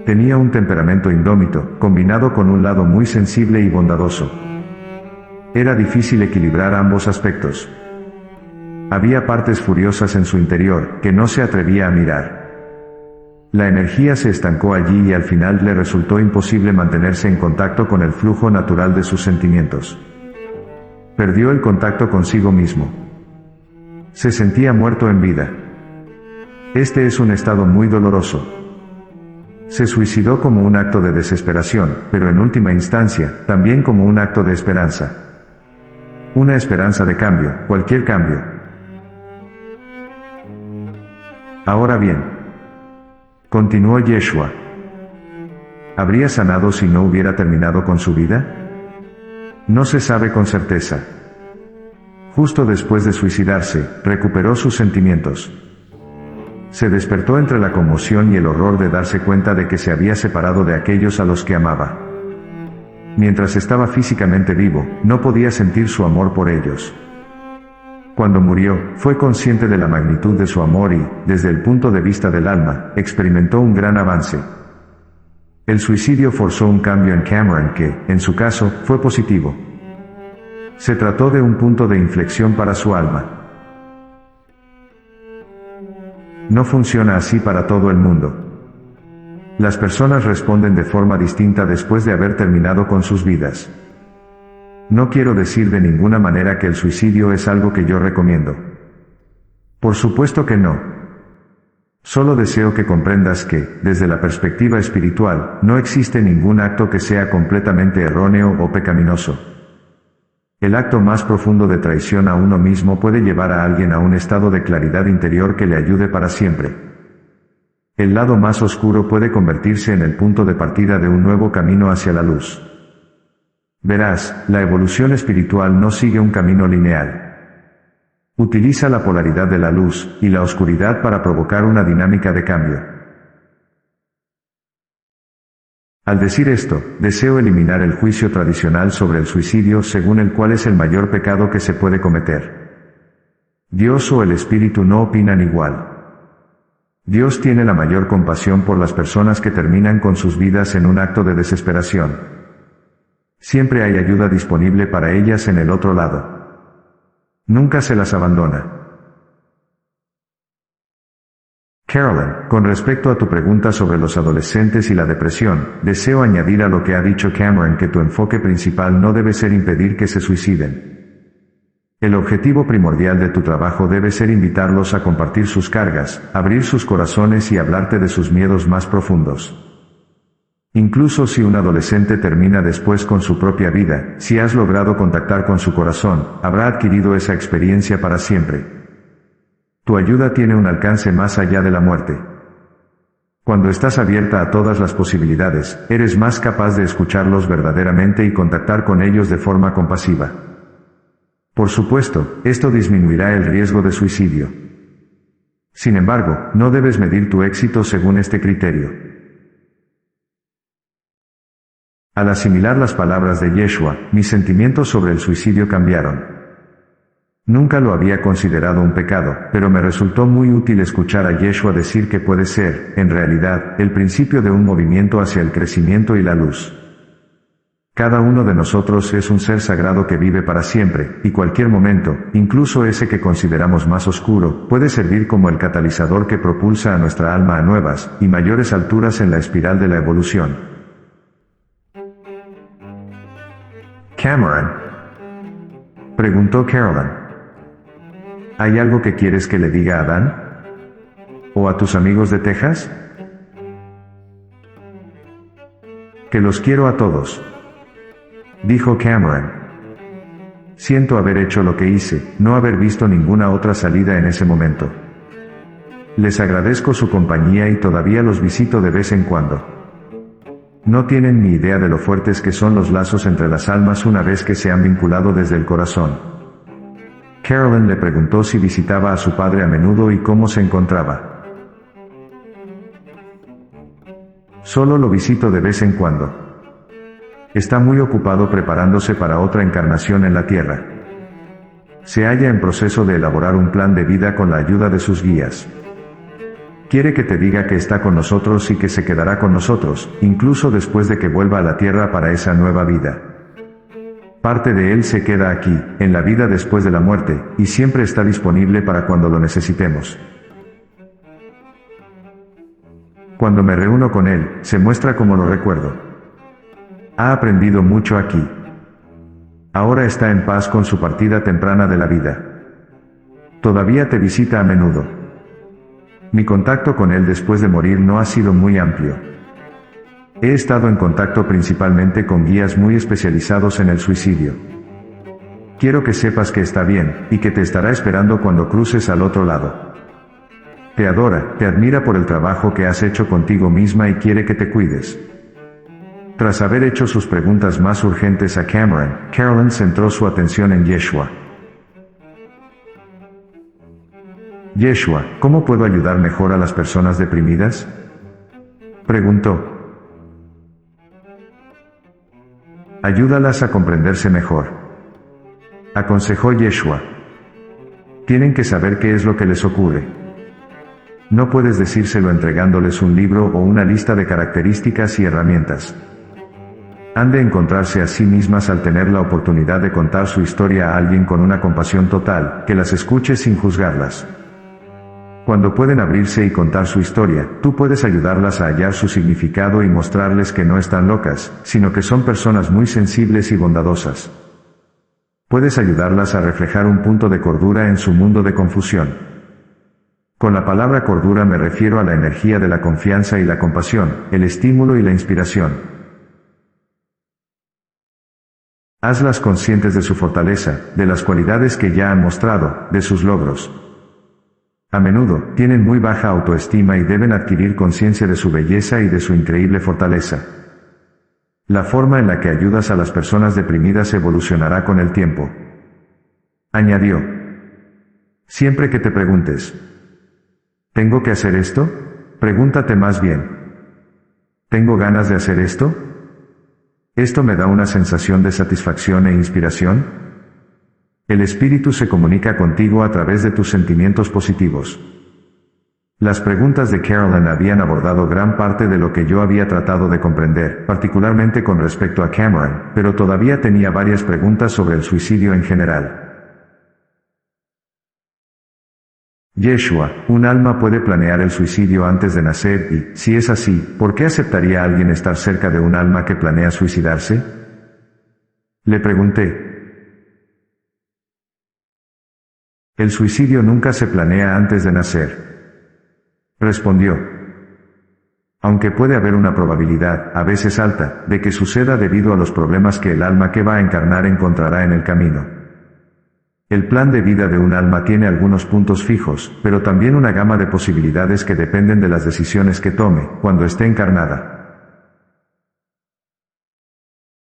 Tenía un temperamento indómito, combinado con un lado muy sensible y bondadoso. Era difícil equilibrar ambos aspectos. Había partes furiosas en su interior, que no se atrevía a mirar. La energía se estancó allí y al final le resultó imposible mantenerse en contacto con el flujo natural de sus sentimientos. Perdió el contacto consigo mismo. Se sentía muerto en vida. Este es un estado muy doloroso. Se suicidó como un acto de desesperación, pero en última instancia, también como un acto de esperanza. Una esperanza de cambio, cualquier cambio. Ahora bien, continuó Yeshua, ¿habría sanado si no hubiera terminado con su vida? No se sabe con certeza. Justo después de suicidarse, recuperó sus sentimientos. Se despertó entre la conmoción y el horror de darse cuenta de que se había separado de aquellos a los que amaba. Mientras estaba físicamente vivo, no podía sentir su amor por ellos. Cuando murió, fue consciente de la magnitud de su amor y, desde el punto de vista del alma, experimentó un gran avance. El suicidio forzó un cambio en Cameron que, en su caso, fue positivo. Se trató de un punto de inflexión para su alma. No funciona así para todo el mundo. Las personas responden de forma distinta después de haber terminado con sus vidas. No quiero decir de ninguna manera que el suicidio es algo que yo recomiendo. Por supuesto que no. Solo deseo que comprendas que, desde la perspectiva espiritual, no existe ningún acto que sea completamente erróneo o pecaminoso. El acto más profundo de traición a uno mismo puede llevar a alguien a un estado de claridad interior que le ayude para siempre. El lado más oscuro puede convertirse en el punto de partida de un nuevo camino hacia la luz. Verás, la evolución espiritual no sigue un camino lineal. Utiliza la polaridad de la luz y la oscuridad para provocar una dinámica de cambio. Al decir esto, deseo eliminar el juicio tradicional sobre el suicidio según el cual es el mayor pecado que se puede cometer. Dios o el espíritu no opinan igual. Dios tiene la mayor compasión por las personas que terminan con sus vidas en un acto de desesperación. Siempre hay ayuda disponible para ellas en el otro lado. Nunca se las abandona. Carolyn, con respecto a tu pregunta sobre los adolescentes y la depresión, deseo añadir a lo que ha dicho Cameron que tu enfoque principal no debe ser impedir que se suiciden. El objetivo primordial de tu trabajo debe ser invitarlos a compartir sus cargas, abrir sus corazones y hablarte de sus miedos más profundos. Incluso si un adolescente termina después con su propia vida, si has logrado contactar con su corazón, habrá adquirido esa experiencia para siempre. Tu ayuda tiene un alcance más allá de la muerte. Cuando estás abierta a todas las posibilidades, eres más capaz de escucharlos verdaderamente y contactar con ellos de forma compasiva. Por supuesto, esto disminuirá el riesgo de suicidio. Sin embargo, no debes medir tu éxito según este criterio. Al asimilar las palabras de Yeshua, mis sentimientos sobre el suicidio cambiaron. Nunca lo había considerado un pecado, pero me resultó muy útil escuchar a Yeshua decir que puede ser, en realidad, el principio de un movimiento hacia el crecimiento y la luz. Cada uno de nosotros es un ser sagrado que vive para siempre, y cualquier momento, incluso ese que consideramos más oscuro, puede servir como el catalizador que propulsa a nuestra alma a nuevas, y mayores alturas en la espiral de la evolución. Cameron, preguntó Carolyn. ¿Hay algo que quieres que le diga a Dan? ¿O a tus amigos de Texas? Que los quiero a todos, dijo Cameron. Siento haber hecho lo que hice, no haber visto ninguna otra salida en ese momento. Les agradezco su compañía y todavía los visito de vez en cuando. No tienen ni idea de lo fuertes que son los lazos entre las almas una vez que se han vinculado desde el corazón. Carolyn le preguntó si visitaba a su padre a menudo y cómo se encontraba. Solo lo visito de vez en cuando. Está muy ocupado preparándose para otra encarnación en la Tierra. Se halla en proceso de elaborar un plan de vida con la ayuda de sus guías. Quiere que te diga que está con nosotros y que se quedará con nosotros, incluso después de que vuelva a la Tierra para esa nueva vida. Parte de él se queda aquí, en la vida después de la muerte, y siempre está disponible para cuando lo necesitemos. Cuando me reúno con él, se muestra como lo recuerdo. Ha aprendido mucho aquí. Ahora está en paz con su partida temprana de la vida. Todavía te visita a menudo. Mi contacto con él después de morir no ha sido muy amplio. He estado en contacto principalmente con guías muy especializados en el suicidio. Quiero que sepas que está bien, y que te estará esperando cuando cruces al otro lado. Te adora, te admira por el trabajo que has hecho contigo misma y quiere que te cuides. Tras haber hecho sus preguntas más urgentes a Cameron, Carolyn centró su atención en Yeshua. Yeshua, ¿cómo puedo ayudar mejor a las personas deprimidas? Preguntó. Ayúdalas a comprenderse mejor, aconsejó Yeshua. Tienen que saber qué es lo que les ocurre. No puedes decírselo entregándoles un libro o una lista de características y herramientas. Han de encontrarse a sí mismas al tener la oportunidad de contar su historia a alguien con una compasión total, que las escuche sin juzgarlas. Cuando pueden abrirse y contar su historia, tú puedes ayudarlas a hallar su significado y mostrarles que no están locas, sino que son personas muy sensibles y bondadosas. Puedes ayudarlas a reflejar un punto de cordura en su mundo de confusión. Con la palabra cordura me refiero a la energía de la confianza y la compasión, el estímulo y la inspiración. Hazlas conscientes de su fortaleza, de las cualidades que ya han mostrado, de sus logros. A menudo, tienen muy baja autoestima y deben adquirir conciencia de su belleza y de su increíble fortaleza. La forma en la que ayudas a las personas deprimidas evolucionará con el tiempo. Añadió. Siempre que te preguntes, ¿tengo que hacer esto? Pregúntate más bien, ¿tengo ganas de hacer esto? ¿Esto me da una sensación de satisfacción e inspiración? El espíritu se comunica contigo a través de tus sentimientos positivos. Las preguntas de Carolyn habían abordado gran parte de lo que yo había tratado de comprender, particularmente con respecto a Cameron, pero todavía tenía varias preguntas sobre el suicidio en general. Yeshua, ¿un alma puede planear el suicidio antes de nacer y, si es así, por qué aceptaría alguien estar cerca de un alma que planea suicidarse? Le pregunté. El suicidio nunca se planea antes de nacer, respondió. Aunque puede haber una probabilidad, a veces alta, de que suceda debido a los problemas que el alma que va a encarnar encontrará en el camino. El plan de vida de un alma tiene algunos puntos fijos, pero también una gama de posibilidades que dependen de las decisiones que tome, cuando esté encarnada.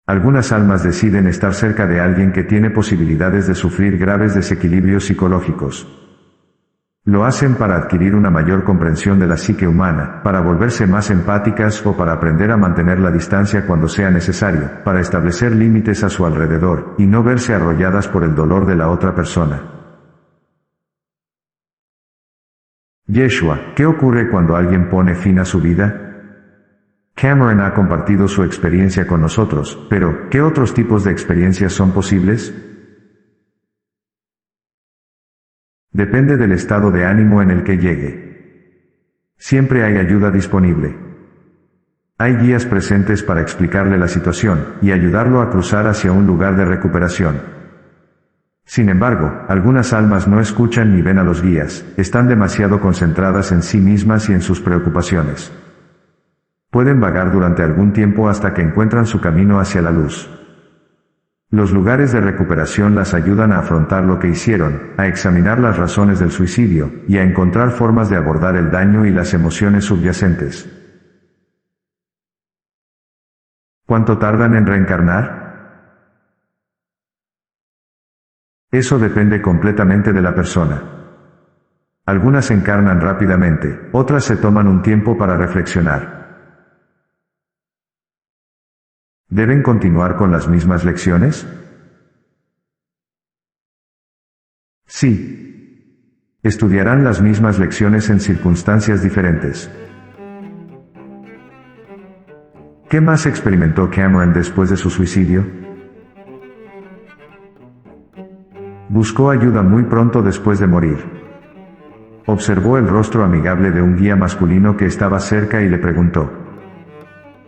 Algunas almas deciden estar cerca de alguien que tiene posibilidades de sufrir graves desequilibrios psicológicos. Lo hacen para adquirir una mayor comprensión de la psique humana, para volverse más empáticas o para aprender a mantener la distancia cuando sea necesario, para establecer límites a su alrededor, y no verse arrolladas por el dolor de la otra persona. Yeshua, ¿qué ocurre cuando alguien pone fin a su vida? Cameron ha compartido su experiencia con nosotros, pero, ¿qué otros tipos de experiencias son posibles? Depende del estado de ánimo en el que llegue. Siempre hay ayuda disponible. Hay guías presentes para explicarle la situación, y ayudarlo a cruzar hacia un lugar de recuperación. Sin embargo, algunas almas no escuchan ni ven a los guías, están demasiado concentradas en sí mismas y en sus preocupaciones. Pueden vagar durante algún tiempo hasta que encuentran su camino hacia la luz. Los lugares de recuperación las ayudan a afrontar lo que hicieron, a examinar las razones del suicidio, y a encontrar formas de abordar el daño y las emociones subyacentes. ¿Cuánto tardan en reencarnar? Eso depende completamente de la persona. Algunas encarnan rápidamente, otras se toman un tiempo para reflexionar. ¿Deben continuar con las mismas lecciones? Sí. Estudiarán las mismas lecciones en circunstancias diferentes. ¿Qué más experimentó Cameron después de su suicidio? Buscó ayuda muy pronto después de morir. Observó el rostro amigable de un guía masculino que estaba cerca y le preguntó: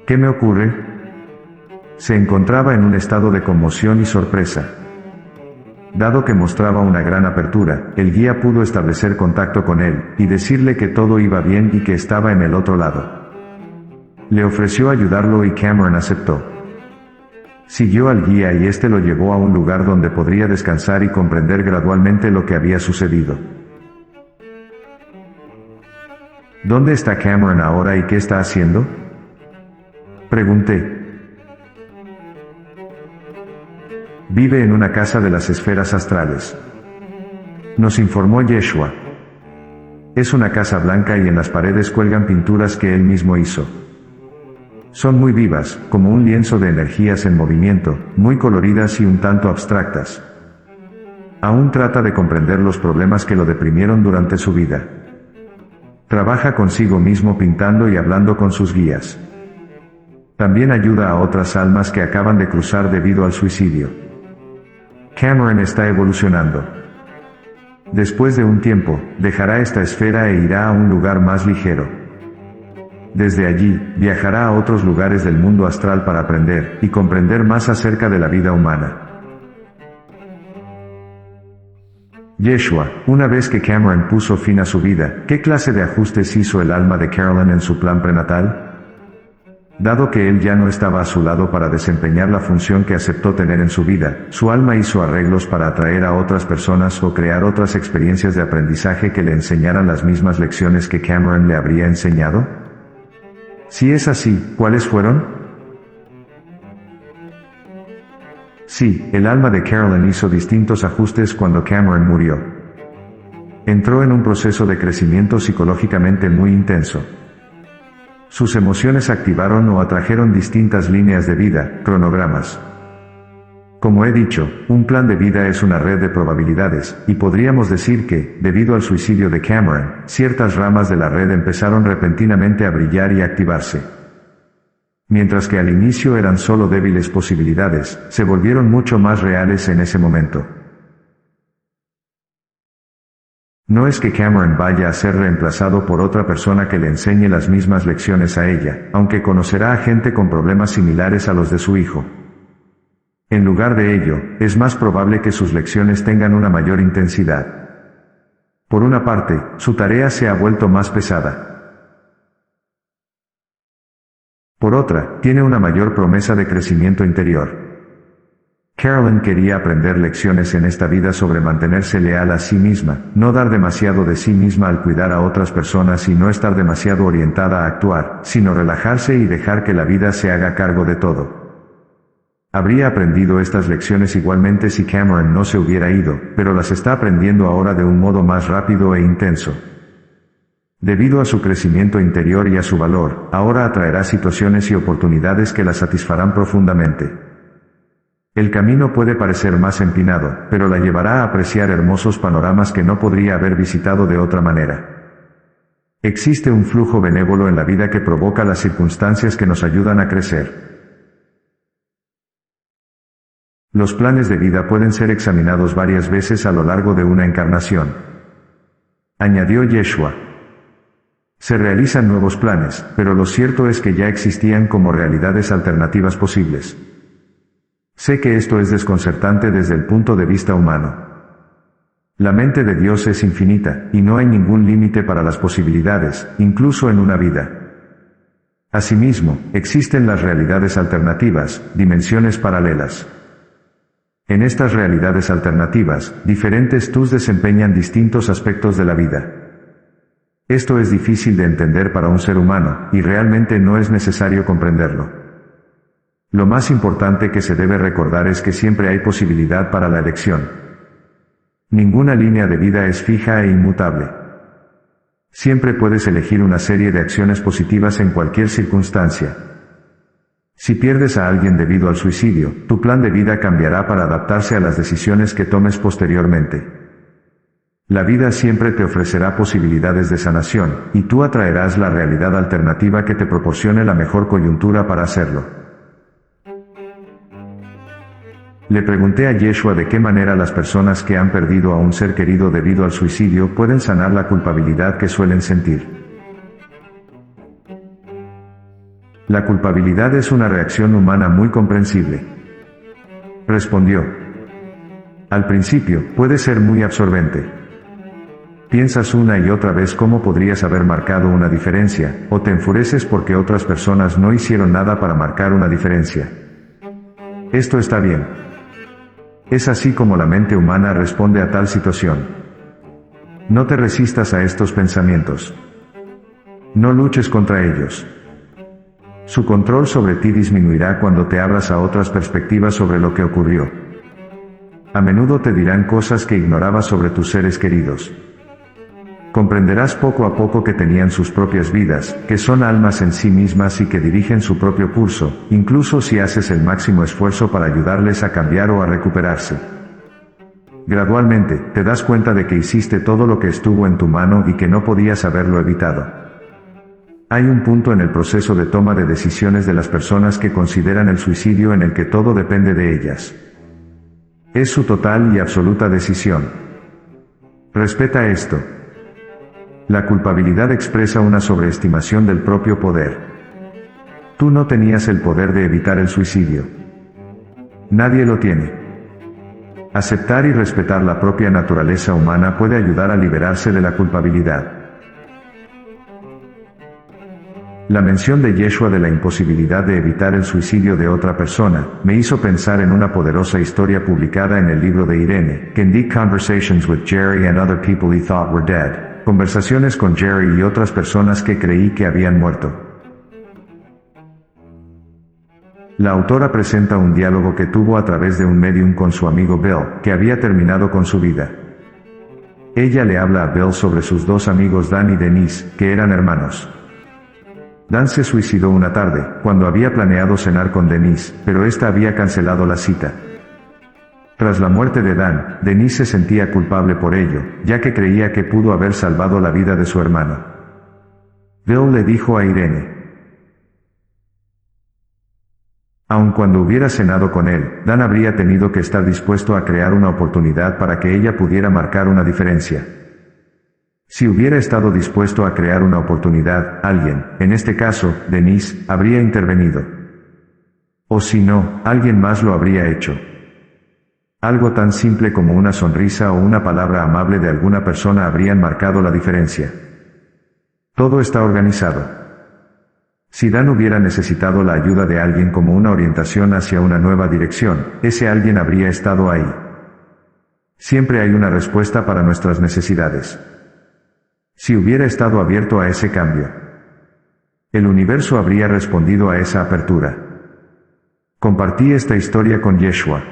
¿qué me ocurre? Se encontraba en un estado de conmoción y sorpresa. Dado que mostraba una gran apertura, el guía pudo establecer contacto con él, y decirle que todo iba bien y que estaba en el otro lado. Le ofreció ayudarlo y Cameron aceptó. Siguió al guía y este lo llevó a un lugar donde podría descansar y comprender gradualmente lo que había sucedido. ¿Dónde está Cameron ahora y qué está haciendo? Pregunté. Vive en una casa de las esferas astrales. Nos informó Yeshua. Es una casa blanca y en las paredes cuelgan pinturas que él mismo hizo. Son muy vivas, como un lienzo de energías en movimiento, muy coloridas y un tanto abstractas. Aún trata de comprender los problemas que lo deprimieron durante su vida. Trabaja consigo mismo pintando y hablando con sus guías. También ayuda a otras almas que acaban de cruzar debido al suicidio. Cameron está evolucionando. Después de un tiempo, dejará esta esfera e irá a un lugar más ligero. Desde allí, viajará a otros lugares del mundo astral para aprender y comprender más acerca de la vida humana. Yeshua, una vez que Cameron puso fin a su vida, ¿qué clase de ajustes hizo el alma de Carolyn en su plan prenatal? Dado que él ya no estaba a su lado para desempeñar la función que aceptó tener en su vida, su alma hizo arreglos para atraer a otras personas o crear otras experiencias de aprendizaje que le enseñaran las mismas lecciones que Cameron le habría enseñado. Si es así, ¿cuáles fueron? Sí, el alma de Carolyn hizo distintos ajustes cuando Cameron murió. Entró en un proceso de crecimiento psicológicamente muy intenso. Sus emociones activaron o atrajeron distintas líneas de vida, cronogramas. Como he dicho, un plan de vida es una red de probabilidades, y podríamos decir que, debido al suicidio de Cameron, ciertas ramas de la red empezaron repentinamente a brillar y activarse. Mientras que al inicio eran solo débiles posibilidades, se volvieron mucho más reales en ese momento. No es que Cameron vaya a ser reemplazado por otra persona que le enseñe las mismas lecciones a ella, aunque conocerá a gente con problemas similares a los de su hijo. En lugar de ello, es más probable que sus lecciones tengan una mayor intensidad. Por una parte, su tarea se ha vuelto más pesada. Por otra, tiene una mayor promesa de crecimiento interior. Carolyn quería aprender lecciones en esta vida sobre mantenerse leal a sí misma, no dar demasiado de sí misma al cuidar a otras personas y no estar demasiado orientada a actuar, sino relajarse y dejar que la vida se haga cargo de todo. Habría aprendido estas lecciones igualmente si Cameron no se hubiera ido, pero las está aprendiendo ahora de un modo más rápido e intenso. Debido a su crecimiento interior y a su valor, ahora atraerá situaciones y oportunidades que la satisfarán profundamente. El camino puede parecer más empinado, pero la llevará a apreciar hermosos panoramas que no podría haber visitado de otra manera. Existe un flujo benévolo en la vida que provoca las circunstancias que nos ayudan a crecer. Los planes de vida pueden ser examinados varias veces a lo largo de una encarnación. Añadió Yeshua. Se realizan nuevos planes, pero lo cierto es que ya existían como realidades alternativas posibles. Sé que esto es desconcertante desde el punto de vista humano. La mente de Dios es infinita, y no hay ningún límite para las posibilidades, incluso en una vida. Asimismo, existen las realidades alternativas, dimensiones paralelas. En estas realidades alternativas, diferentes tús desempeñan distintos aspectos de la vida. Esto es difícil de entender para un ser humano, y realmente no es necesario comprenderlo. Lo más importante que se debe recordar es que siempre hay posibilidad para la elección. Ninguna línea de vida es fija e inmutable. Siempre puedes elegir una serie de acciones positivas en cualquier circunstancia. Si pierdes a alguien debido al suicidio, tu plan de vida cambiará para adaptarse a las decisiones que tomes posteriormente. La vida siempre te ofrecerá posibilidades de sanación, y tú atraerás la realidad alternativa que te proporcione la mejor coyuntura para hacerlo. Le pregunté a Yeshua de qué manera las personas que han perdido a un ser querido debido al suicidio pueden sanar la culpabilidad que suelen sentir. La culpabilidad es una reacción humana muy comprensible. Respondió. Al principio, puede ser muy absorbente. Piensas una y otra vez cómo podrías haber marcado una diferencia, o te enfureces porque otras personas no hicieron nada para marcar una diferencia. Esto está bien. Es así como la mente humana responde a tal situación. No te resistas a estos pensamientos. No luches contra ellos. Su control sobre ti disminuirá cuando te abras a otras perspectivas sobre lo que ocurrió. A menudo te dirán cosas que ignorabas sobre tus seres queridos. Comprenderás poco a poco que tenían sus propias vidas, que son almas en sí mismas y que dirigen su propio curso, incluso si haces el máximo esfuerzo para ayudarles a cambiar o a recuperarse. Gradualmente, te das cuenta de que hiciste todo lo que estuvo en tu mano y que no podías haberlo evitado. Hay un punto en el proceso de toma de decisiones de las personas que consideran el suicidio en el que todo depende de ellas. Es su total y absoluta decisión. Respeta esto. La culpabilidad expresa una sobreestimación del propio poder. Tú no tenías el poder de evitar el suicidio. Nadie lo tiene. Aceptar y respetar la propia naturaleza humana puede ayudar a liberarse de la culpabilidad. La mención de Yeshua de la imposibilidad de evitar el suicidio de otra persona, me hizo pensar en una poderosa historia publicada en el libro de Irene, Candid Conversations with Jerry and Other People He Thought Were Dead. Conversaciones con Jerry y otras personas que creí que habían muerto. La autora presenta un diálogo que tuvo a través de un medium con su amigo Bill, que había terminado con su vida. Ella le habla a Bill sobre sus dos amigos Dan y Denise, que eran hermanos. Dan se suicidó una tarde, cuando había planeado cenar con Denise, pero ésta había cancelado la cita. Tras la muerte de Dan, Denise se sentía culpable por ello, ya que creía que pudo haber salvado la vida de su hermano. Bill le dijo a Irene. Aun cuando hubiera cenado con él, Dan habría tenido que estar dispuesto a crear una oportunidad para que ella pudiera marcar una diferencia. Si hubiera estado dispuesto a crear una oportunidad, alguien, en este caso, Denise, habría intervenido. O si no, alguien más lo habría hecho. Algo tan simple como una sonrisa o una palabra amable de alguna persona habrían marcado la diferencia. Todo está organizado. Si Dan hubiera necesitado la ayuda de alguien como una orientación hacia una nueva dirección, ese alguien habría estado ahí. Siempre hay una respuesta para nuestras necesidades. Si hubiera estado abierto a ese cambio, el universo habría respondido a esa apertura. Compartí esta historia con Yeshua.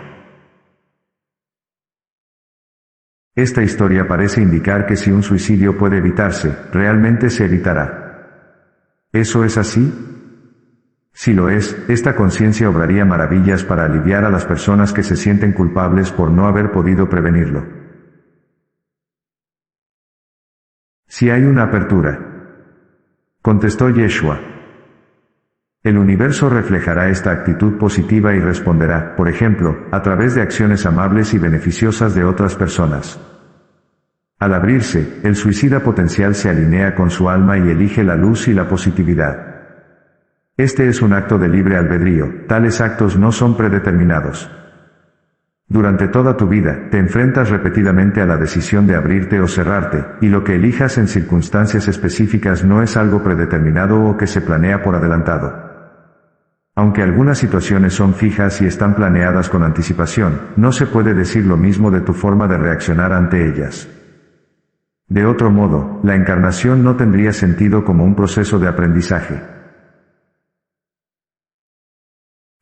Esta historia parece indicar que si un suicidio puede evitarse, realmente se evitará. ¿Eso es así? Si lo es, esta conciencia obraría maravillas para aliviar a las personas que se sienten culpables por no haber podido prevenirlo. Si hay una apertura, contestó Yeshua. El universo reflejará esta actitud positiva y responderá, por ejemplo, a través de acciones amables y beneficiosas de otras personas. Al abrirse, el suicida potencial se alinea con su alma y elige la luz y la positividad. Este es un acto de libre albedrío, tales actos no son predeterminados. Durante toda tu vida, te enfrentas repetidamente a la decisión de abrirte o cerrarte, y lo que elijas en circunstancias específicas no es algo predeterminado o que se planea por adelantado. Aunque algunas situaciones son fijas y están planeadas con anticipación, no se puede decir lo mismo de tu forma de reaccionar ante ellas. De otro modo, la encarnación no tendría sentido como un proceso de aprendizaje.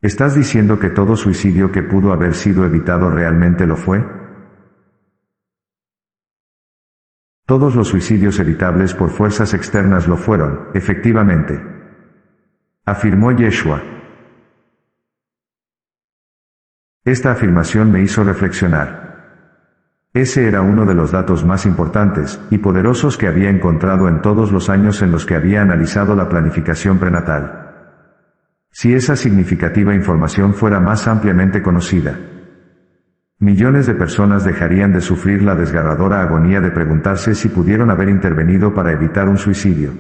¿Estás diciendo que todo suicidio que pudo haber sido evitado realmente lo fue? Todos los suicidios evitables por fuerzas externas lo fueron, efectivamente. Afirmó Yeshua. Esta afirmación me hizo reflexionar. Ese era uno de los datos más importantes y poderosos que había encontrado en todos los años en los que había analizado la planificación prenatal. Si esa significativa información fuera más ampliamente conocida, millones de personas dejarían de sufrir la desgarradora agonía de preguntarse si pudieron haber intervenido para evitar un suicidio.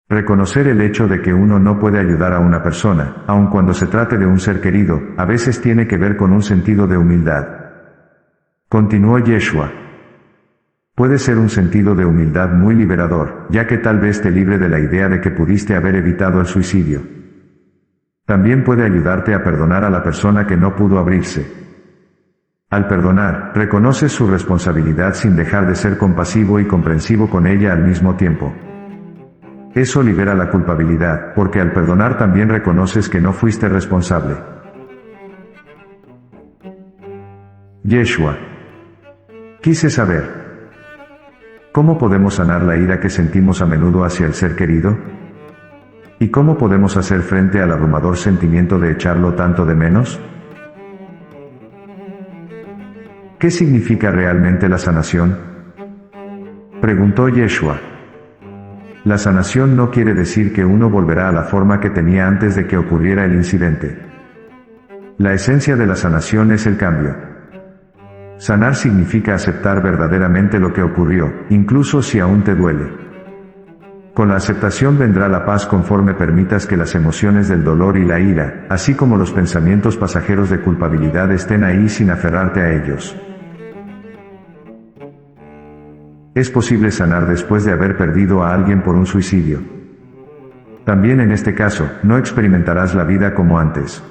Reconocer el hecho de que uno no puede ayudar a una persona, aun cuando se trate de un ser querido, a veces tiene que ver con un sentido de humildad. Continuó Yeshua. Puede ser un sentido de humildad muy liberador, ya que tal vez te libre de la idea de que pudiste haber evitado el suicidio. También puede ayudarte a perdonar a la persona que no pudo abrirse. Al perdonar, reconoces su responsabilidad sin dejar de ser compasivo y comprensivo con ella al mismo tiempo. Eso libera la culpabilidad, porque al perdonar también reconoces que no fuiste responsable. Yeshua. Quise saber, ¿cómo podemos sanar la ira que sentimos a menudo hacia el ser querido? ¿Y cómo podemos hacer frente al abrumador sentimiento de echarlo tanto de menos? ¿Qué significa realmente la sanación? Preguntó Yeshua. La sanación no quiere decir que uno volverá a la forma que tenía antes de que ocurriera el incidente. La esencia de la sanación es el cambio. Sanar significa aceptar verdaderamente lo que ocurrió, incluso si aún te duele. Con la aceptación vendrá la paz conforme permitas que las emociones del dolor y la ira, así como los pensamientos pasajeros de culpabilidad estén ahí sin aferrarte a ellos. Es posible sanar después de haber perdido a alguien por un suicidio. También en este caso, no experimentarás la vida como antes.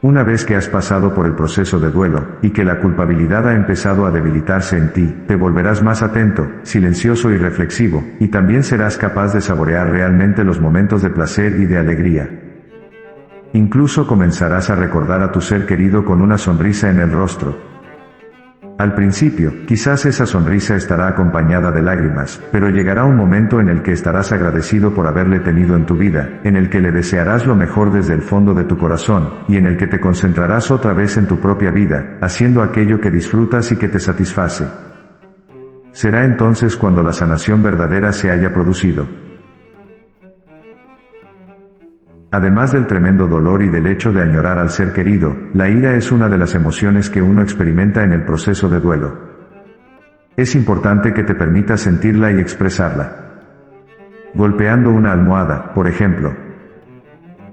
Una vez que has pasado por el proceso de duelo, y que la culpabilidad ha empezado a debilitarse en ti, te volverás más atento, silencioso y reflexivo, y también serás capaz de saborear realmente los momentos de placer y de alegría. Incluso comenzarás a recordar a tu ser querido con una sonrisa en el rostro. Al principio, quizás esa sonrisa estará acompañada de lágrimas, pero llegará un momento en el que estarás agradecido por haberle tenido en tu vida, en el que le desearás lo mejor desde el fondo de tu corazón, y en el que te concentrarás otra vez en tu propia vida, haciendo aquello que disfrutas y que te satisface. Será entonces cuando la sanación verdadera se haya producido. Además del tremendo dolor y del hecho de añorar al ser querido, la ira es una de las emociones que uno experimenta en el proceso de duelo. Es importante que te permitas sentirla y expresarla. Golpeando una almohada, por ejemplo.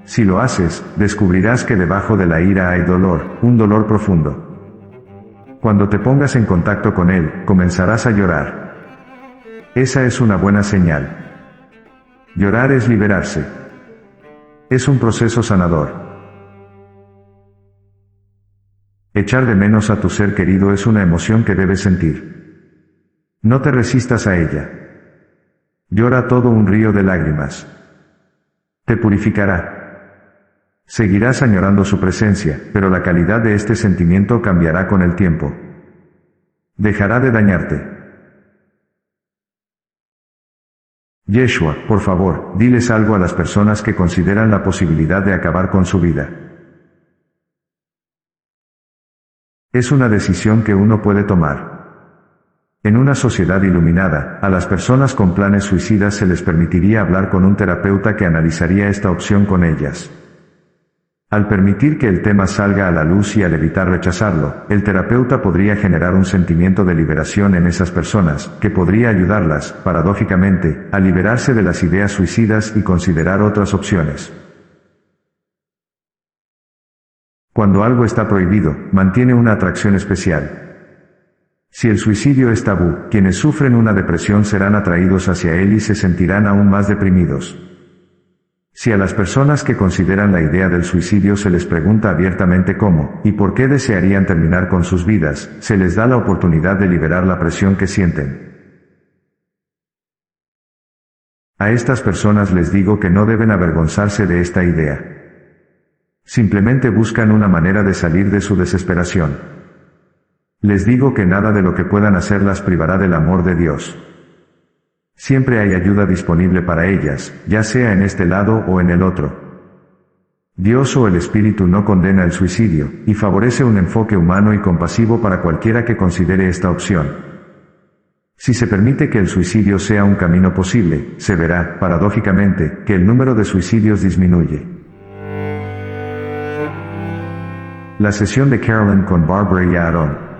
Si lo haces, descubrirás que debajo de la ira hay dolor, un dolor profundo. Cuando te pongas en contacto con él, comenzarás a llorar. Esa es una buena señal. Llorar es liberarse. Es un proceso sanador. Echar de menos a tu ser querido es una emoción que debes sentir. No te resistas a ella. Llora todo un río de lágrimas. Te purificará. Seguirás añorando su presencia, pero la calidad de este sentimiento cambiará con el tiempo. Dejará de dañarte. Yeshua, por favor, diles algo a las personas que consideran la posibilidad de acabar con su vida. Es una decisión que uno puede tomar. En una sociedad iluminada, a las personas con planes suicidas se les permitiría hablar con un terapeuta que analizaría esta opción con ellas. Al permitir que el tema salga a la luz y al evitar rechazarlo, el terapeuta podría generar un sentimiento de liberación en esas personas, que podría ayudarlas, paradójicamente, a liberarse de las ideas suicidas y considerar otras opciones. Cuando algo está prohibido, mantiene una atracción especial. Si el suicidio es tabú, quienes sufren una depresión serán atraídos hacia él y se sentirán aún más deprimidos. Si a las personas que consideran la idea del suicidio se les pregunta abiertamente cómo y por qué desearían terminar con sus vidas, se les da la oportunidad de liberar la presión que sienten. A estas personas les digo que no deben avergonzarse de esta idea. Simplemente buscan una manera de salir de su desesperación. Les digo que nada de lo que puedan hacer las privará del amor de Dios. Siempre hay ayuda disponible para ellas, ya sea en este lado o en el otro. Dios o el Espíritu no condena el suicidio, y favorece un enfoque humano y compasivo para cualquiera que considere esta opción. Si se permite que el suicidio sea un camino posible, se verá, paradójicamente, que el número de suicidios disminuye. La sesión de Carolyn con Barbara y Aaron.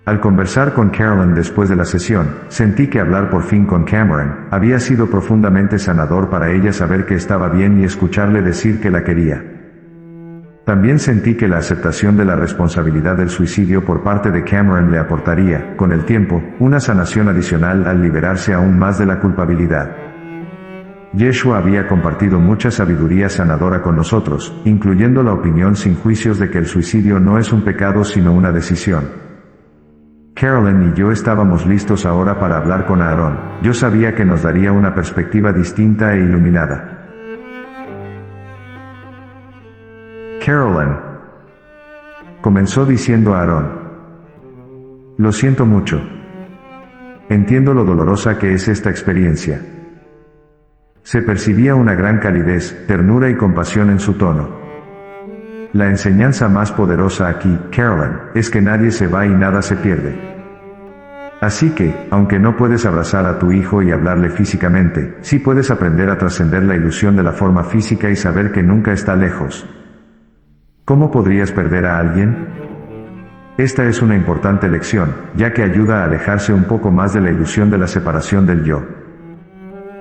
Al conversar con Carolyn después de la sesión, sentí que hablar por fin con Cameron había sido profundamente sanador para ella, saber que estaba bien y escucharle decir que la quería. También sentí que la aceptación de la responsabilidad del suicidio por parte de Cameron le aportaría, con el tiempo, una sanación adicional al liberarse aún más de la culpabilidad. Yeshua había compartido mucha sabiduría sanadora con nosotros, incluyendo la opinión sin juicios de que el suicidio no es un pecado sino una decisión. Carolyn y yo estábamos listos ahora para hablar con Aaron. Yo sabía que nos daría una perspectiva distinta e iluminada. Carolyn, comenzó diciendo Aaron. Lo siento mucho. Entiendo lo dolorosa que es esta experiencia. Se percibía una gran calidez, ternura y compasión en su tono. La enseñanza más poderosa aquí, Carolyn, es que nadie se va y nada se pierde. Así que, aunque no puedes abrazar a tu hijo y hablarle físicamente, sí puedes aprender a trascender la ilusión de la forma física y saber que nunca está lejos. ¿Cómo podrías perder a alguien? Esta es una importante lección, ya que ayuda a alejarse un poco más de la ilusión de la separación del yo.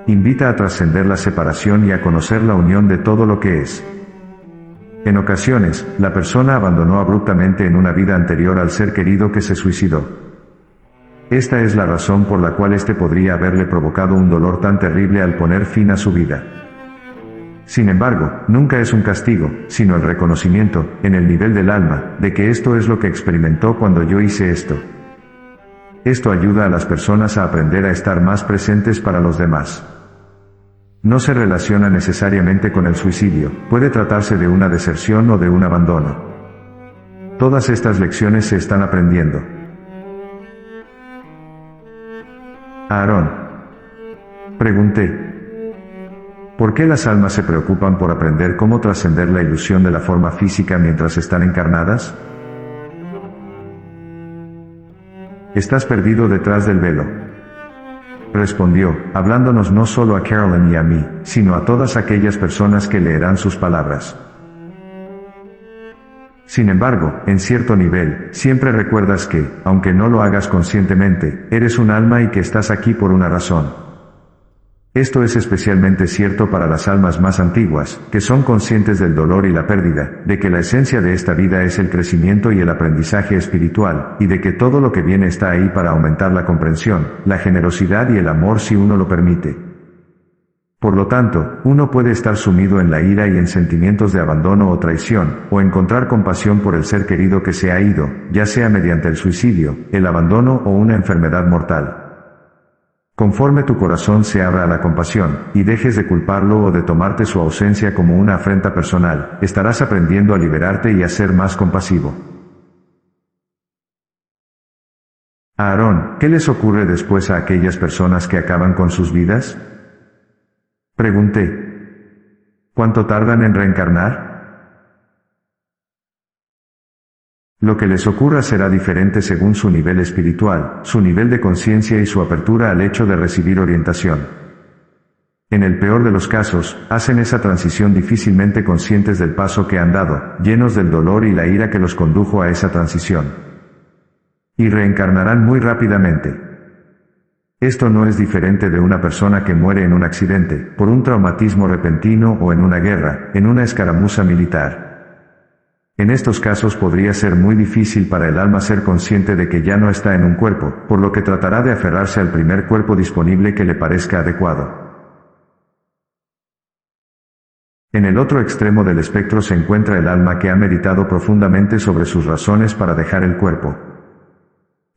Invita a trascender la separación y a conocer la unión de todo lo que es. En ocasiones, la persona abandonó abruptamente en una vida anterior al ser querido que se suicidó. Esta es la razón por la cual este podría haberle provocado un dolor tan terrible al poner fin a su vida. Sin embargo, nunca es un castigo, sino el reconocimiento, en el nivel del alma, de que esto es lo que experimentó cuando yo hice esto. Esto ayuda a las personas a aprender a estar más presentes para los demás. No se relaciona necesariamente con el suicidio, puede tratarse de una deserción o de un abandono. Todas estas lecciones se están aprendiendo. Aarón. Pregunté. ¿Por qué las almas se preocupan por aprender cómo trascender la ilusión de la forma física mientras están encarnadas? Estás perdido detrás del velo. Respondió, hablándonos no solo a Carolyn y a mí, sino a todas aquellas personas que leerán sus palabras. Sin embargo, en cierto nivel, siempre recuerdas que, aunque no lo hagas conscientemente, eres un alma y que estás aquí por una razón. Esto es especialmente cierto para las almas más antiguas, que son conscientes del dolor y la pérdida, de que la esencia de esta vida es el crecimiento y el aprendizaje espiritual, y de que todo lo que viene está ahí para aumentar la comprensión, la generosidad y el amor si uno lo permite. Por lo tanto, uno puede estar sumido en la ira y en sentimientos de abandono o traición, o encontrar compasión por el ser querido que se ha ido, ya sea mediante el suicidio, el abandono o una enfermedad mortal. Conforme tu corazón se abra a la compasión, y dejes de culparlo o de tomarte su ausencia como una afrenta personal, estarás aprendiendo a liberarte y a ser más compasivo. Aarón, ¿qué les ocurre después a aquellas personas que acaban con sus vidas? Pregunté. ¿Cuánto tardan en reencarnar? Lo que les ocurra será diferente según su nivel espiritual, su nivel de conciencia y su apertura al hecho de recibir orientación. En el peor de los casos, hacen esa transición difícilmente conscientes del paso que han dado, llenos del dolor y la ira que los condujo a esa transición. Y reencarnarán muy rápidamente. Esto no es diferente de una persona que muere en un accidente, por un traumatismo repentino o en una guerra, en una escaramuza militar. En estos casos podría ser muy difícil para el alma ser consciente de que ya no está en un cuerpo, por lo que tratará de aferrarse al primer cuerpo disponible que le parezca adecuado. En el otro extremo del espectro se encuentra el alma que ha meditado profundamente sobre sus razones para dejar el cuerpo.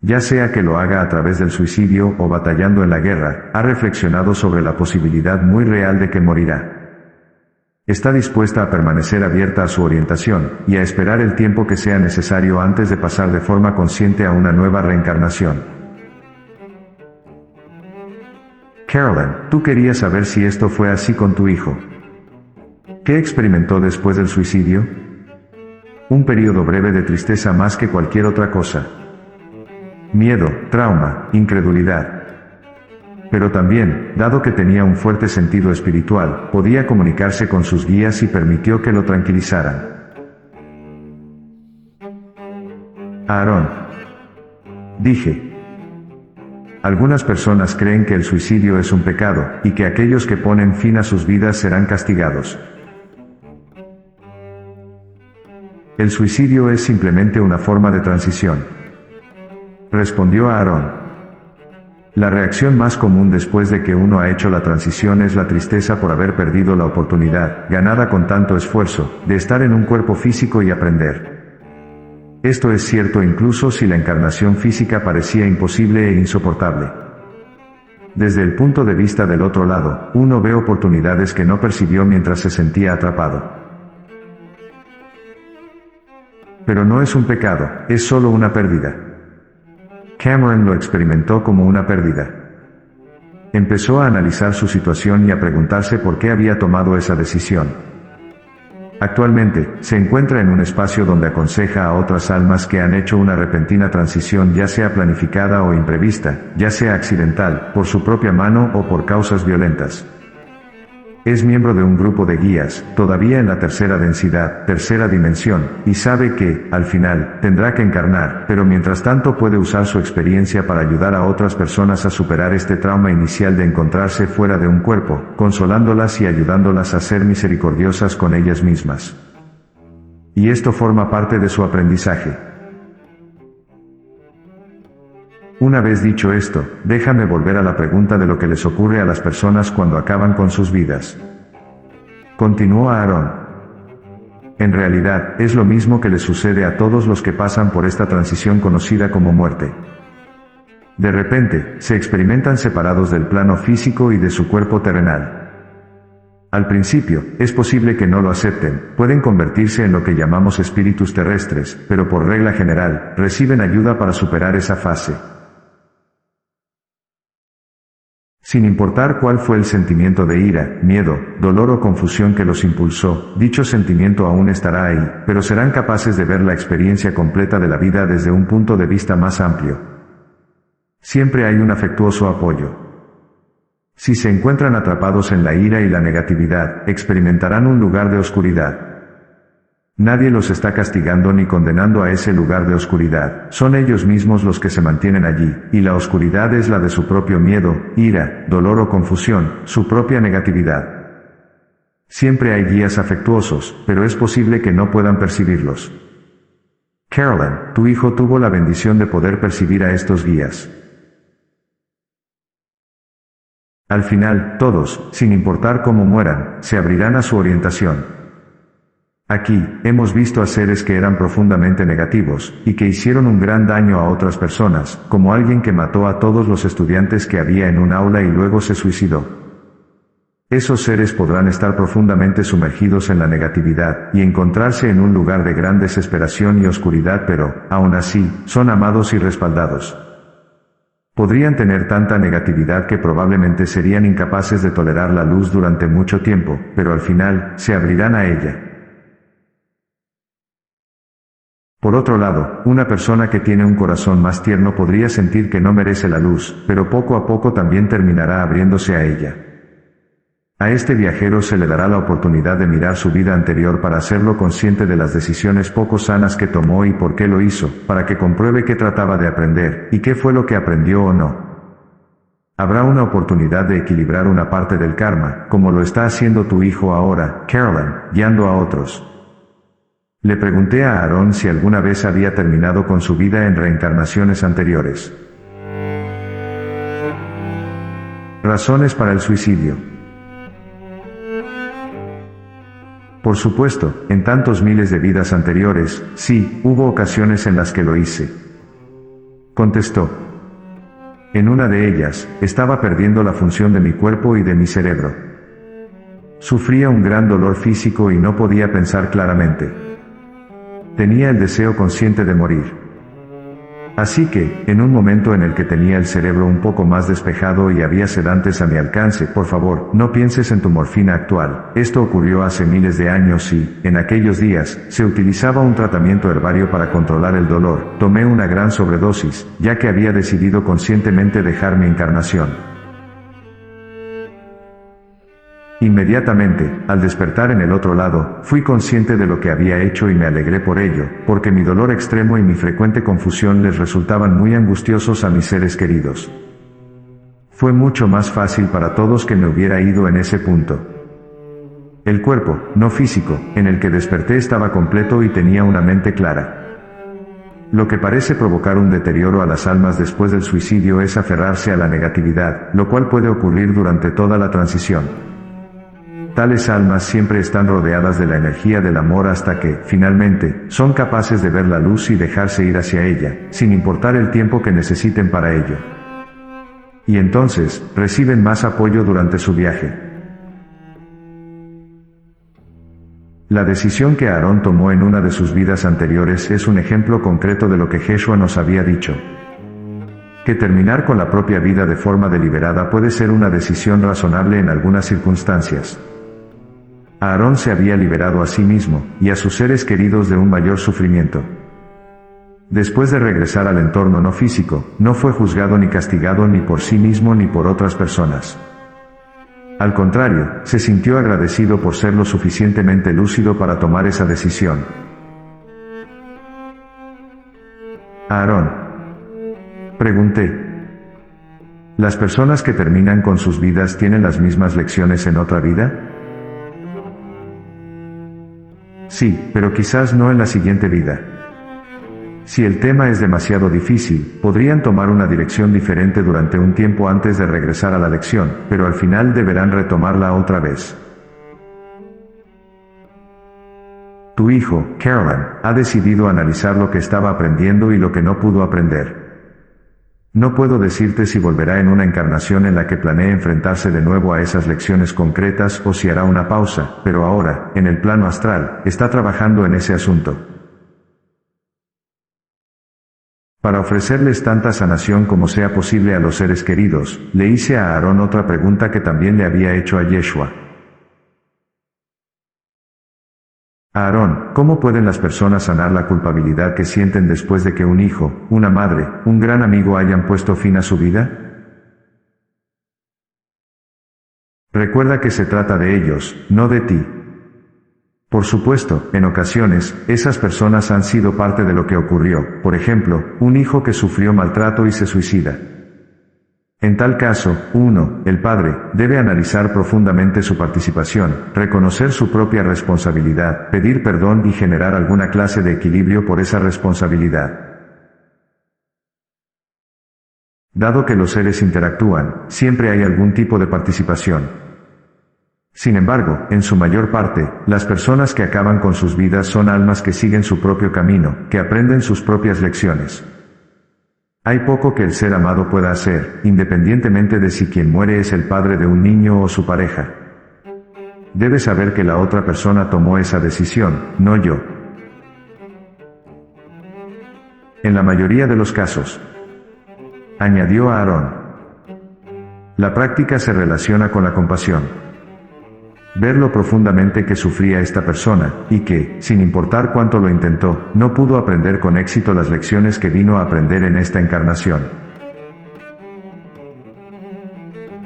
Ya sea que lo haga a través del suicidio o batallando en la guerra, ha reflexionado sobre la posibilidad muy real de que morirá. Está dispuesta a permanecer abierta a su orientación, y a esperar el tiempo que sea necesario antes de pasar de forma consciente a una nueva reencarnación. Carolyn, tú querías saber si esto fue así con tu hijo. ¿Qué experimentó después del suicidio? Un periodo breve de tristeza más que cualquier otra cosa. Miedo, trauma, incredulidad. Pero también, dado que tenía un fuerte sentido espiritual, podía comunicarse con sus guías y permitió que lo tranquilizaran. Aarón. Dije. Algunas personas creen que el suicidio es un pecado, y que aquellos que ponen fin a sus vidas serán castigados. El suicidio es simplemente una forma de transición. Respondió Aarón. La reacción más común después de que uno ha hecho la transición es la tristeza por haber perdido la oportunidad, ganada con tanto esfuerzo, de estar en un cuerpo físico y aprender. Esto es cierto incluso si la encarnación física parecía imposible e insoportable. Desde el punto de vista del otro lado, uno ve oportunidades que no percibió mientras se sentía atrapado. Pero no es un pecado, es solo una pérdida. Cameron lo experimentó como una pérdida. Empezó a analizar su situación y a preguntarse por qué había tomado esa decisión. Actualmente, se encuentra en un espacio donde aconseja a otras almas que han hecho una repentina transición, ya sea planificada o imprevista, ya sea accidental, por su propia mano o por causas violentas. Es miembro de un grupo de guías, todavía en la tercera densidad, tercera dimensión, y sabe que, al final, tendrá que encarnar, pero mientras tanto puede usar su experiencia para ayudar a otras personas a superar este trauma inicial de encontrarse fuera de un cuerpo, consolándolas y ayudándolas a ser misericordiosas con ellas mismas. Y esto forma parte de su aprendizaje. Una vez dicho esto, déjame volver a la pregunta de lo que les ocurre a las personas cuando acaban con sus vidas. Continuó Aarón. En realidad, es lo mismo que les sucede a todos los que pasan por esta transición conocida como muerte. De repente, se experimentan separados del plano físico y de su cuerpo terrenal. Al principio, es posible que no lo acepten, pueden convertirse en lo que llamamos espíritus terrestres, pero por regla general, reciben ayuda para superar esa fase. Sin importar cuál fue el sentimiento de ira, miedo, dolor o confusión que los impulsó, dicho sentimiento aún estará ahí, pero serán capaces de ver la experiencia completa de la vida desde un punto de vista más amplio. Siempre hay un afectuoso apoyo. Si se encuentran atrapados en la ira y la negatividad, experimentarán un lugar de oscuridad. Nadie los está castigando ni condenando a ese lugar de oscuridad, son ellos mismos los que se mantienen allí, y la oscuridad es la de su propio miedo, ira, dolor o confusión, su propia negatividad. Siempre hay guías afectuosos, pero es posible que no puedan percibirlos. Carolyn, tu hijo tuvo la bendición de poder percibir a estos guías. Al final, todos, sin importar cómo mueran, se abrirán a su orientación. Aquí, hemos visto a seres que eran profundamente negativos, y que hicieron un gran daño a otras personas, como alguien que mató a todos los estudiantes que había en un aula y luego se suicidó. Esos seres podrán estar profundamente sumergidos en la negatividad, y encontrarse en un lugar de gran desesperación y oscuridad, pero, aún así, son amados y respaldados. Podrían tener tanta negatividad que probablemente serían incapaces de tolerar la luz durante mucho tiempo, pero al final, se abrirán a ella. Por otro lado, una persona que tiene un corazón más tierno podría sentir que no merece la luz, pero poco a poco también terminará abriéndose a ella. A este viajero se le dará la oportunidad de mirar su vida anterior para hacerlo consciente de las decisiones poco sanas que tomó y por qué lo hizo, para que compruebe qué trataba de aprender, y qué fue lo que aprendió o no. Habrá una oportunidad de equilibrar una parte del karma, como lo está haciendo tu hijo ahora, Carolyn, guiando a otros. Le pregunté a Aarón si alguna vez había terminado con su vida en reencarnaciones anteriores. Razones para el suicidio. Por supuesto, en tantos miles de vidas anteriores, sí, hubo ocasiones en las que lo hice. Contestó. En una de ellas, estaba perdiendo la función de mi cuerpo y de mi cerebro. Sufría un gran dolor físico y no podía pensar claramente. Tenía el deseo consciente de morir. Así que, en un momento en el que tenía el cerebro un poco más despejado y había sedantes a mi alcance, por favor, no pienses en tu morfina actual. Esto ocurrió hace miles de años y, en aquellos días, se utilizaba un tratamiento herbario para controlar el dolor. Tomé una gran sobredosis, ya que había decidido conscientemente dejar mi encarnación. Inmediatamente, al despertar en el otro lado, fui consciente de lo que había hecho y me alegré por ello, porque mi dolor extremo y mi frecuente confusión les resultaban muy angustiosos a mis seres queridos. Fue mucho más fácil para todos que me hubiera ido en ese punto. El cuerpo, no físico, en el que desperté estaba completo y tenía una mente clara. Lo que parece provocar un deterioro a las almas después del suicidio es aferrarse a la negatividad, lo cual puede ocurrir durante toda la transición. Tales almas siempre están rodeadas de la energía del amor hasta que, finalmente, son capaces de ver la luz y dejarse ir hacia ella, sin importar el tiempo que necesiten para ello. Y entonces, reciben más apoyo durante su viaje. La decisión que Aarón tomó en una de sus vidas anteriores es un ejemplo concreto de lo que Yeshua nos había dicho. Que terminar con la propia vida de forma deliberada puede ser una decisión razonable en algunas circunstancias. Aarón se había liberado a sí mismo, y a sus seres queridos de un mayor sufrimiento. Después de regresar al entorno no físico, no fue juzgado ni castigado ni por sí mismo ni por otras personas. Al contrario, se sintió agradecido por ser lo suficientemente lúcido para tomar esa decisión. Aarón. Pregunté. ¿Las personas que terminan con sus vidas tienen las mismas lecciones en otra vida? Sí, pero quizás no en la siguiente vida. Si el tema es demasiado difícil, podrían tomar una dirección diferente durante un tiempo antes de regresar a la lección, pero al final deberán retomarla otra vez. Tu hijo, Carolyn, ha decidido analizar lo que estaba aprendiendo y lo que no pudo aprender. No puedo decirte si volverá en una encarnación en la que planee enfrentarse de nuevo a esas lecciones concretas o si hará una pausa, pero ahora, en el plano astral, está trabajando en ese asunto. Para ofrecerles tanta sanación como sea posible a los seres queridos, le hice a Aarón otra pregunta que también le había hecho a Yeshua. Aarón, ¿cómo pueden las personas sanar la culpabilidad que sienten después de que un hijo, una madre, un gran amigo hayan puesto fin a su vida? Recuerda que se trata de ellos, no de ti. Por supuesto, en ocasiones, esas personas han sido parte de lo que ocurrió, por ejemplo, un hijo que sufrió maltrato y se suicida. En tal caso, el padre, debe analizar profundamente su participación, reconocer su propia responsabilidad, pedir perdón y generar alguna clase de equilibrio por esa responsabilidad. Dado que los seres interactúan, siempre hay algún tipo de participación. Sin embargo, en su mayor parte, las personas que acaban con sus vidas son almas que siguen su propio camino, que aprenden sus propias lecciones. Hay poco que el ser amado pueda hacer, independientemente de si quien muere es el padre de un niño o su pareja. Debe saber que la otra persona tomó esa decisión, no yo. En la mayoría de los casos, añadió Aarón, la práctica se relaciona con la compasión. Ver lo profundamente que sufría esta persona, y que, sin importar cuánto lo intentó, no pudo aprender con éxito las lecciones que vino a aprender en esta encarnación.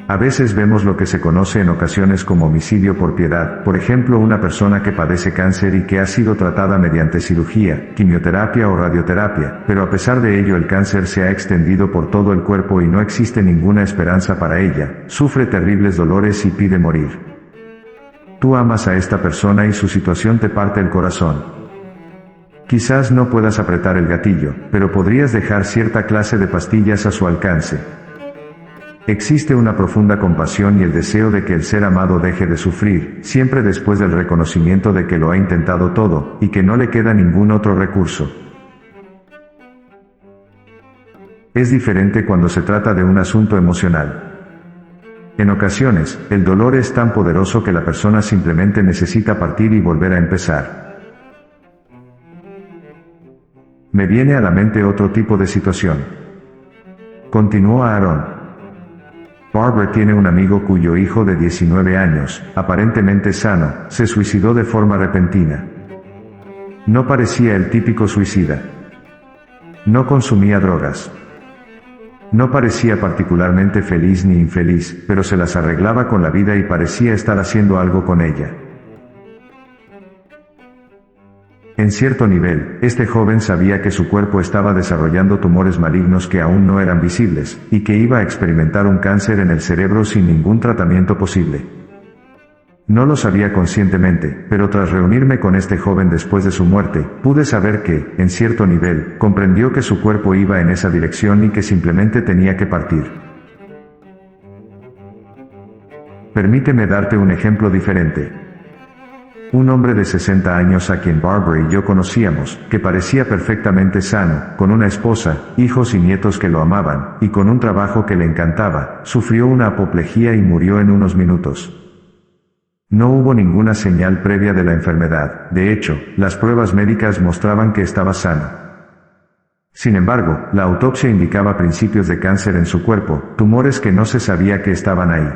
A veces vemos lo que se conoce en ocasiones como homicidio por piedad, por ejemplo una persona que padece cáncer y que ha sido tratada mediante cirugía, quimioterapia o radioterapia, pero a pesar de ello el cáncer se ha extendido por todo el cuerpo y no existe ninguna esperanza para ella, sufre terribles dolores y pide morir. Tú amas a esta persona y su situación te parte el corazón. Quizás no puedas apretar el gatillo, pero podrías dejar cierta clase de pastillas a su alcance. Existe una profunda compasión y el deseo de que el ser amado deje de sufrir, siempre después del reconocimiento de que lo ha intentado todo, y que no le queda ningún otro recurso. Es diferente cuando se trata de un asunto emocional. En ocasiones, el dolor es tan poderoso que la persona simplemente necesita partir y volver a empezar. Me viene a la mente otro tipo de situación. Continuó Aarón. Barbara tiene un amigo cuyo hijo de 19 años, aparentemente sano, se suicidó de forma repentina. No parecía el típico suicida. No consumía drogas. No parecía particularmente feliz ni infeliz, pero se las arreglaba con la vida y parecía estar haciendo algo con ella. En cierto nivel, este joven sabía que su cuerpo estaba desarrollando tumores malignos que aún no eran visibles, y que iba a experimentar un cáncer en el cerebro sin ningún tratamiento posible. No lo sabía conscientemente, pero tras reunirme con este joven después de su muerte, pude saber que, en cierto nivel, comprendió que su cuerpo iba en esa dirección y que simplemente tenía que partir. Permíteme darte un ejemplo diferente. Un hombre de 60 años a quien Barbara y yo conocíamos, que parecía perfectamente sano, con una esposa, hijos y nietos que lo amaban, y con un trabajo que le encantaba, sufrió una apoplejía y murió en unos minutos. No hubo ninguna señal previa de la enfermedad, de hecho, las pruebas médicas mostraban que estaba sano. Sin embargo, la autopsia indicaba principios de cáncer en su cuerpo, tumores que no se sabía que estaban ahí.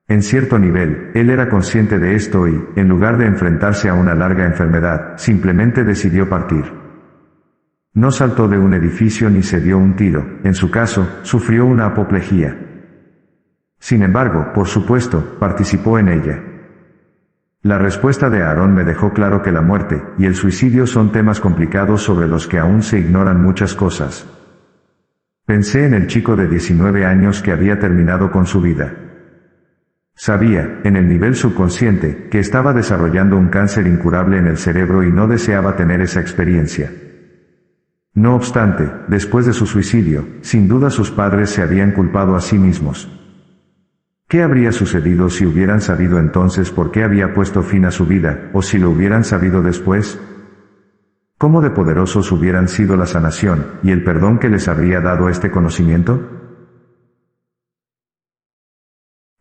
En cierto nivel, él era consciente de esto y, en lugar de enfrentarse a una larga enfermedad, simplemente decidió partir. No saltó de un edificio ni se dio un tiro, en su caso, sufrió una apoplejía. Sin embargo, por supuesto, participó en ella. La respuesta de Aarón me dejó claro que la muerte y el suicidio son temas complicados sobre los que aún se ignoran muchas cosas. Pensé en el chico de 19 años que había terminado con su vida. Sabía, en el nivel subconsciente, que estaba desarrollando un cáncer incurable en el cerebro y no deseaba tener esa experiencia. No obstante, después de su suicidio, sin duda sus padres se habían culpado a sí mismos. ¿Qué habría sucedido si hubieran sabido entonces por qué había puesto fin a su vida, o si lo hubieran sabido después? ¿Cómo de poderosos hubieran sido la sanación, y el perdón que les habría dado este conocimiento?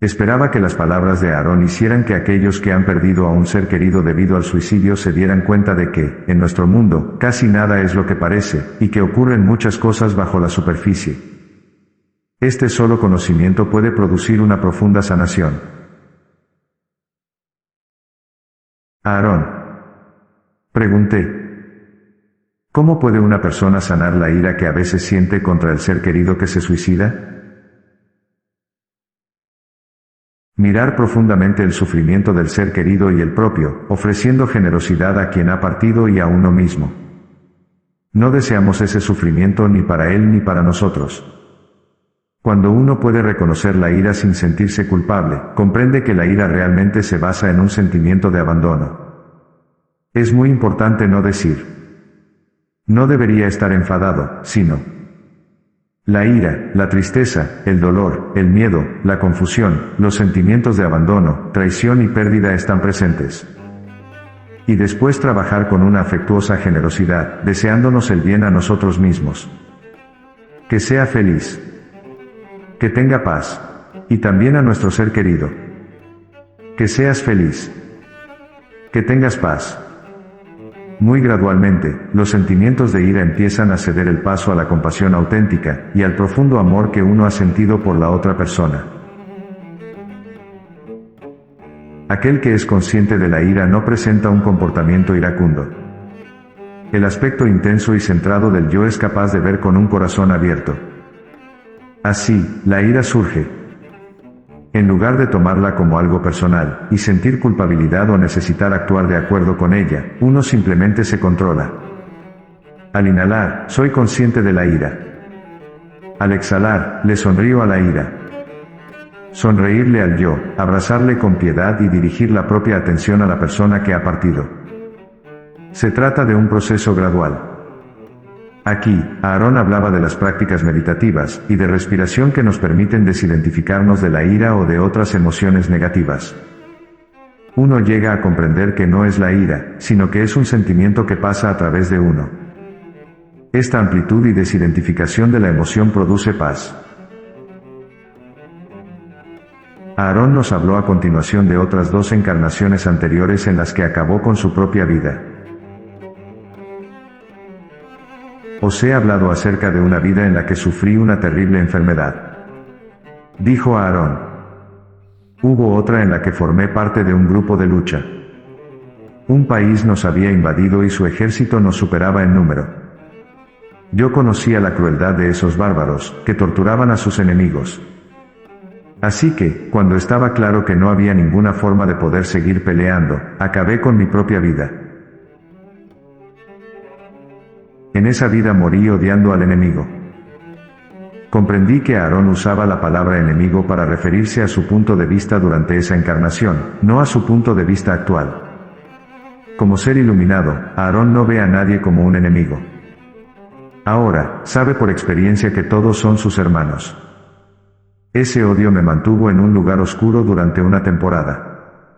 Esperaba que las palabras de Aarón hicieran que aquellos que han perdido a un ser querido debido al suicidio se dieran cuenta de que, en nuestro mundo, casi nada es lo que parece, y que ocurren muchas cosas bajo la superficie. Este solo conocimiento puede producir una profunda sanación. Aarón. Pregunté. ¿Cómo puede una persona sanar la ira que a veces siente contra el ser querido que se suicida? Mirar profundamente el sufrimiento del ser querido y el propio, ofreciendo generosidad a quien ha partido y a uno mismo. No deseamos ese sufrimiento ni para él ni para nosotros. Cuando uno puede reconocer la ira sin sentirse culpable, comprende que la ira realmente se basa en un sentimiento de abandono. Es muy importante no decir, no debería estar enfadado, sino, La ira, la tristeza, el dolor, el miedo, la confusión, los sentimientos de abandono, traición y pérdida están presentes. Y después trabajar con una afectuosa generosidad, deseándonos el bien a nosotros mismos. Que sea feliz. Que tenga paz. Y también a nuestro ser querido. Que seas feliz. Que tengas paz. Muy gradualmente, los sentimientos de ira empiezan a ceder el paso a la compasión auténtica, y al profundo amor que uno ha sentido por la otra persona. Aquel que es consciente de la ira no presenta un comportamiento iracundo. El aspecto intenso y centrado del yo es capaz de ver con un corazón abierto. Así, la ira surge. En lugar de tomarla como algo personal, y sentir culpabilidad o necesitar actuar de acuerdo con ella, uno simplemente se controla. Al inhalar, soy consciente de la ira. Al exhalar, le sonrío a la ira. Sonreírle al yo, abrazarle con piedad y dirigir la propia atención a la persona que ha partido. Se trata de un proceso gradual. Aquí, Aarón hablaba de las prácticas meditativas y de respiración que nos permiten desidentificarnos de la ira o de otras emociones negativas. Uno llega a comprender que no es la ira, sino que es un sentimiento que pasa a través de uno. Esta amplitud y desidentificación de la emoción produce paz. Aarón nos habló a continuación de otras 2 encarnaciones anteriores en las que acabó con su propia vida. Os he hablado acerca de una vida en la que sufrí una terrible enfermedad. Dijo Aarón. Hubo otra en la que formé parte de un grupo de lucha. Un país nos había invadido y su ejército nos superaba en número. Yo conocía la crueldad de esos bárbaros, que torturaban a sus enemigos. Así que, cuando estaba claro que no había ninguna forma de poder seguir peleando, acabé con mi propia vida. En esa vida morí odiando al enemigo. Comprendí que Aarón usaba la palabra enemigo para referirse a su punto de vista durante esa encarnación, no a su punto de vista actual. Como ser iluminado, Aarón no ve a nadie como un enemigo. Ahora, sabe por experiencia que todos son sus hermanos. Ese odio me mantuvo en un lugar oscuro durante una temporada.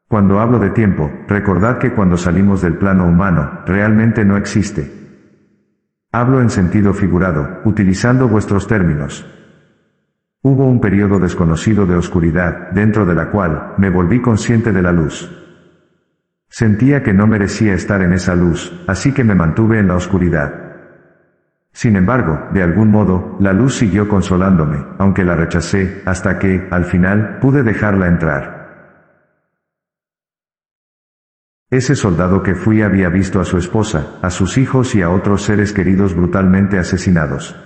Cuando hablo de tiempo, recordad que cuando salimos del plano humano, realmente no existe. Hablo en sentido figurado, utilizando vuestros términos. Hubo un periodo desconocido de oscuridad, dentro de la cual, me volví consciente de la luz. Sentía que no merecía estar en esa luz, así que me mantuve en la oscuridad. Sin embargo, de algún modo, la luz siguió consolándome, aunque la rechacé, hasta que, al final, pude dejarla entrar. Ese soldado que fui había visto a su esposa, a sus hijos y a otros seres queridos brutalmente asesinados.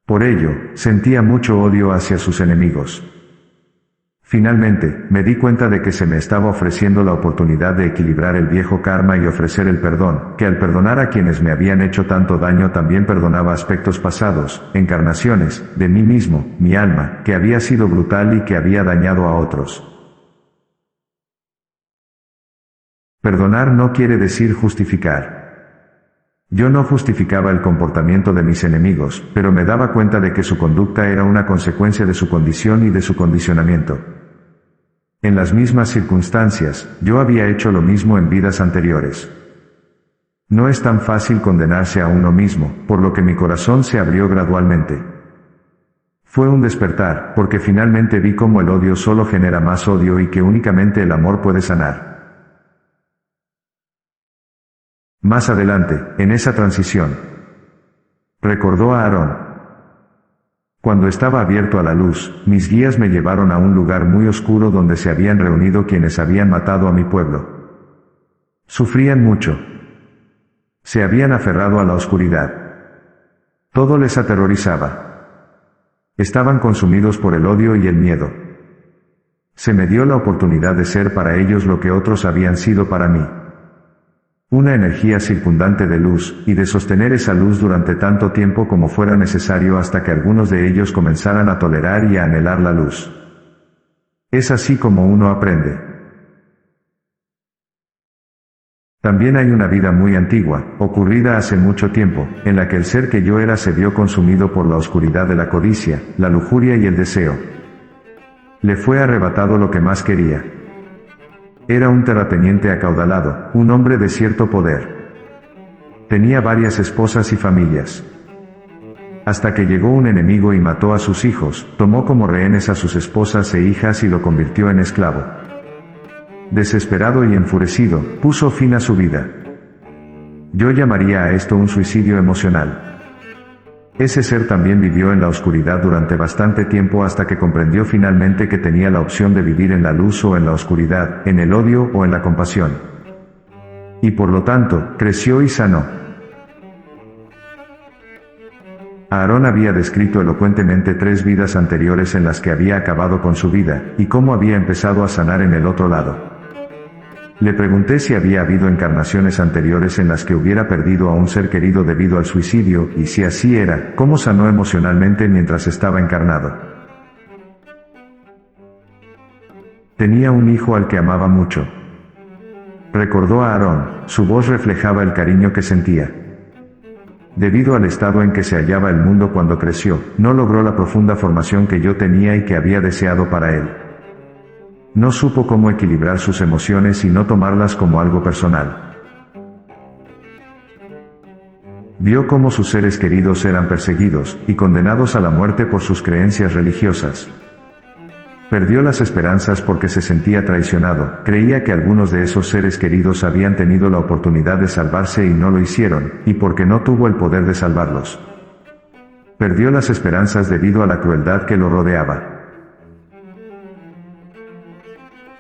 Por ello, sentía mucho odio hacia sus enemigos. Finalmente, me di cuenta de que se me estaba ofreciendo la oportunidad de equilibrar el viejo karma y ofrecer el perdón, que al perdonar a quienes me habían hecho tanto daño también perdonaba aspectos pasados, encarnaciones, de mí mismo, mi alma, que había sido brutal y que había dañado a otros. Perdonar no quiere decir justificar. Yo no justificaba el comportamiento de mis enemigos, pero me daba cuenta de que su conducta era una consecuencia de su condición y de su condicionamiento. En las mismas circunstancias, yo había hecho lo mismo en vidas anteriores. No es tan fácil condenarse a uno mismo, por lo que mi corazón se abrió gradualmente. Fue un despertar, porque finalmente vi cómo el odio solo genera más odio y que únicamente el amor puede sanar. Más adelante, en esa transición, recordó a Aarón. Cuando estaba abierto a la luz, mis guías me llevaron a un lugar muy oscuro donde se habían reunido quienes habían matado a mi pueblo. Sufrían mucho. Se habían aferrado a la oscuridad. Todo les aterrorizaba. Estaban consumidos por el odio y el miedo. Se me dio la oportunidad de ser para ellos lo que otros habían sido para mí. Una energía circundante de luz, y de sostener esa luz durante tanto tiempo como fuera necesario hasta que algunos de ellos comenzaran a tolerar y a anhelar la luz. Es así como uno aprende. También hay una vida muy antigua, ocurrida hace mucho tiempo, en la que el ser que yo era se vio consumido por la oscuridad de la codicia, la lujuria y el deseo. Le fue arrebatado lo que más quería. Era un terrateniente acaudalado, un hombre de cierto poder. Tenía varias esposas y familias. Hasta que llegó un enemigo y mató a sus hijos, tomó como rehenes a sus esposas e hijas y lo convirtió en esclavo. Desesperado y enfurecido, puso fin a su vida. Yo llamaría a esto un suicidio emocional. Ese ser también vivió en la oscuridad durante bastante tiempo hasta que comprendió finalmente que tenía la opción de vivir en la luz o en la oscuridad, en el odio o en la compasión. Y por lo tanto, creció y sanó. Aarón había descrito elocuentemente 3 vidas anteriores en las que había acabado con su vida, y cómo había empezado a sanar en el otro lado. Le pregunté si había habido encarnaciones anteriores en las que hubiera perdido a un ser querido debido al suicidio, y si así era, cómo sanó emocionalmente mientras estaba encarnado. Tenía un hijo al que amaba mucho. Recordó a Aarón, su voz reflejaba el cariño que sentía. Debido al estado en que se hallaba el mundo cuando creció, no logró la profunda formación que yo tenía y que había deseado para él. No supo cómo equilibrar sus emociones y no tomarlas como algo personal. Vio cómo sus seres queridos eran perseguidos y condenados a la muerte por sus creencias religiosas. Perdió las esperanzas porque se sentía traicionado, creía que algunos de esos seres queridos habían tenido la oportunidad de salvarse y no lo hicieron, y porque no tuvo el poder de salvarlos. Perdió las esperanzas debido a la crueldad que lo rodeaba.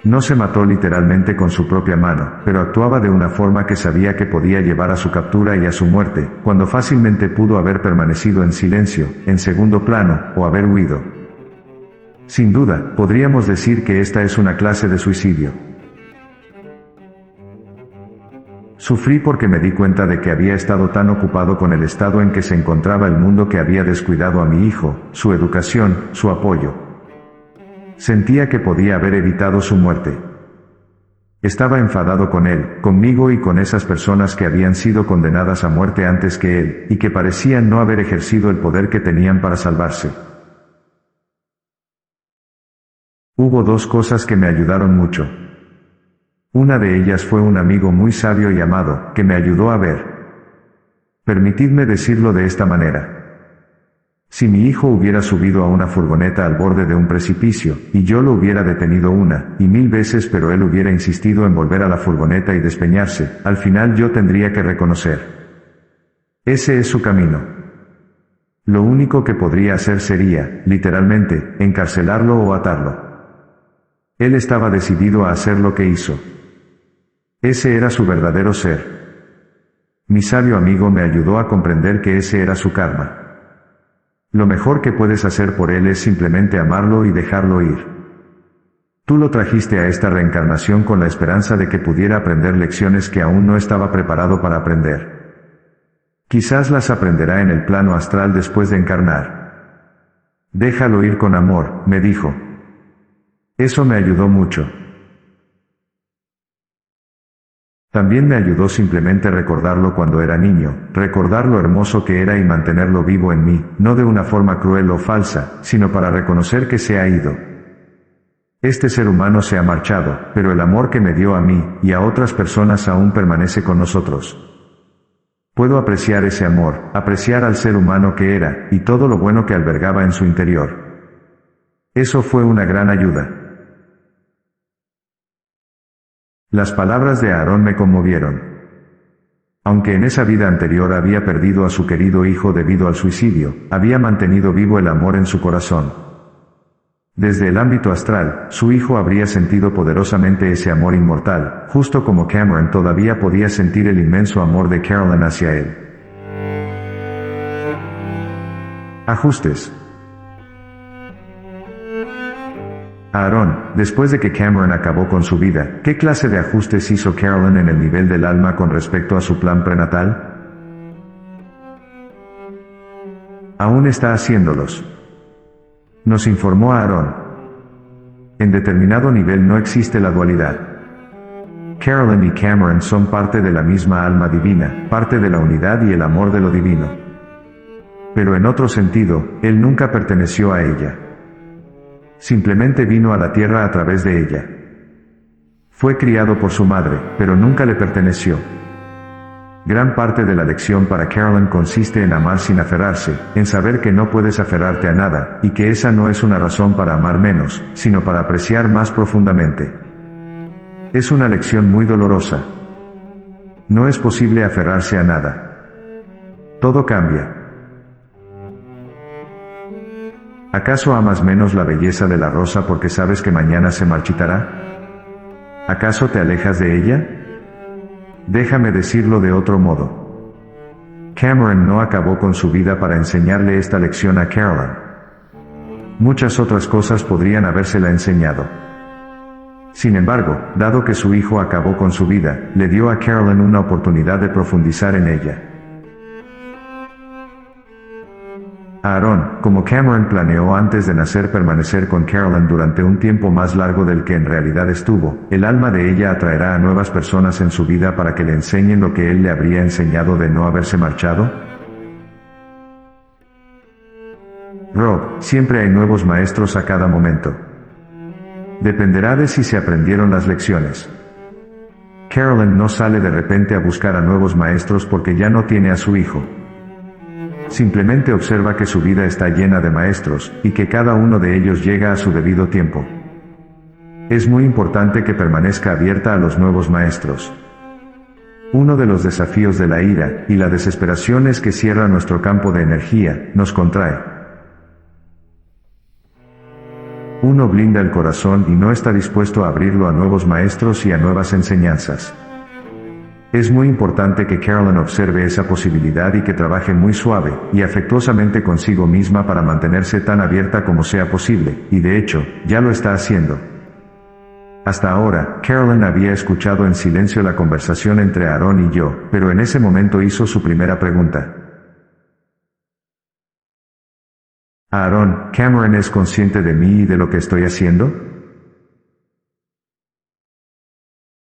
No se mató literalmente con su propia mano, pero actuaba de una forma que sabía que podía llevar a su captura y a su muerte, cuando fácilmente pudo haber permanecido en silencio, en segundo plano, o haber huido. Sin duda, podríamos decir que esta es una clase de suicidio. Sufrí porque me di cuenta de que había estado tan ocupado con el estado en que se encontraba el mundo que había descuidado a mi hijo, su educación, su apoyo. Sentía que podía haber evitado su muerte. Estaba enfadado con él, conmigo y con esas personas que habían sido condenadas a muerte antes que él, y que parecían no haber ejercido el poder que tenían para salvarse. Hubo 2 cosas que me ayudaron mucho. Una de ellas fue un amigo muy sabio y amado, que me ayudó a ver. Permitidme decirlo de esta manera. Si mi hijo hubiera subido a una furgoneta al borde de un precipicio, y yo lo hubiera detenido 1 y 1000 veces pero él hubiera insistido en volver a la furgoneta y despeñarse, al final yo tendría que reconocer. Ese es su camino. Lo único que podría hacer sería, literalmente, encarcelarlo o atarlo. Él estaba decidido a hacer lo que hizo. Ese era su verdadero ser. Mi sabio amigo me ayudó a comprender que ese era su karma. Lo mejor que puedes hacer por él es simplemente amarlo y dejarlo ir. Tú lo trajiste a esta reencarnación con la esperanza de que pudiera aprender lecciones que aún no estaba preparado para aprender. Quizás las aprenderá en el plano astral después de encarnar. Déjalo ir con amor, me dijo. Eso me ayudó mucho. También me ayudó simplemente recordarlo cuando era niño, recordar lo hermoso que era y mantenerlo vivo en mí, no de una forma cruel o falsa, sino para reconocer que se ha ido. Este ser humano se ha marchado, pero el amor que me dio a mí, y a otras personas aún permanece con nosotros. Puedo apreciar ese amor, apreciar al ser humano que era, y todo lo bueno que albergaba en su interior. Eso fue una gran ayuda. Las palabras de Aarón me conmovieron. Aunque en esa vida anterior había perdido a su querido hijo debido al suicidio, había mantenido vivo el amor en su corazón. Desde el ámbito astral, su hijo habría sentido poderosamente ese amor inmortal, justo como Cameron todavía podía sentir el inmenso amor de Carolyn hacia él. Ajustes. Aarón, después de que Cameron acabó con su vida, ¿qué clase de ajustes hizo Carolyn en el nivel del alma con respecto a su plan prenatal? Aún está haciéndolos. Nos informó Aarón. En determinado nivel no existe la dualidad. Carolyn y Cameron son parte de la misma alma divina, parte de la unidad y el amor de lo divino. Pero en otro sentido, él nunca perteneció a ella. Simplemente vino a la tierra a través de ella. Fue criado por su madre, pero nunca le perteneció. Gran parte de la lección para Carolyn consiste en amar sin aferrarse, en saber que no puedes aferrarte a nada, y que esa no es una razón para amar menos, sino para apreciar más profundamente. Es una lección muy dolorosa. No es posible aferrarse a nada. Todo cambia. ¿Acaso amas menos la belleza de la rosa porque sabes que mañana se marchitará? ¿Acaso te alejas de ella? Déjame decirlo de otro modo. Cameron no acabó con su vida para enseñarle esta lección a Carolyn. Muchas otras cosas podrían habérsela enseñado. Sin embargo, dado que su hijo acabó con su vida, le dio a Carolyn una oportunidad de profundizar en ella. Aaron, como Cameron planeó antes de nacer permanecer con Carolyn durante un tiempo más largo del que en realidad estuvo, el alma de ella atraerá a nuevas personas en su vida para que le enseñen lo que él le habría enseñado de no haberse marchado. Rob, siempre hay nuevos maestros a cada momento. Dependerá de si se aprendieron las lecciones. Carolyn no sale de repente a buscar a nuevos maestros porque ya no tiene a su hijo. Simplemente observa que su vida está llena de maestros, y que cada uno de ellos llega a su debido tiempo. Es muy importante que permanezca abierta a los nuevos maestros. Uno de los desafíos de la ira y la desesperación es que cierra nuestro campo de energía, nos contrae. Uno blinda el corazón y no está dispuesto a abrirlo a nuevos maestros y a nuevas enseñanzas. Es muy importante que Carolyn observe esa posibilidad y que trabaje muy suave y afectuosamente consigo misma para mantenerse tan abierta como sea posible, y de hecho, ya lo está haciendo. Hasta ahora, Carolyn había escuchado en silencio la conversación entre Aaron y yo, pero en ese momento hizo su primera pregunta. Aaron, ¿Cameron es consciente de mí y de lo que estoy haciendo?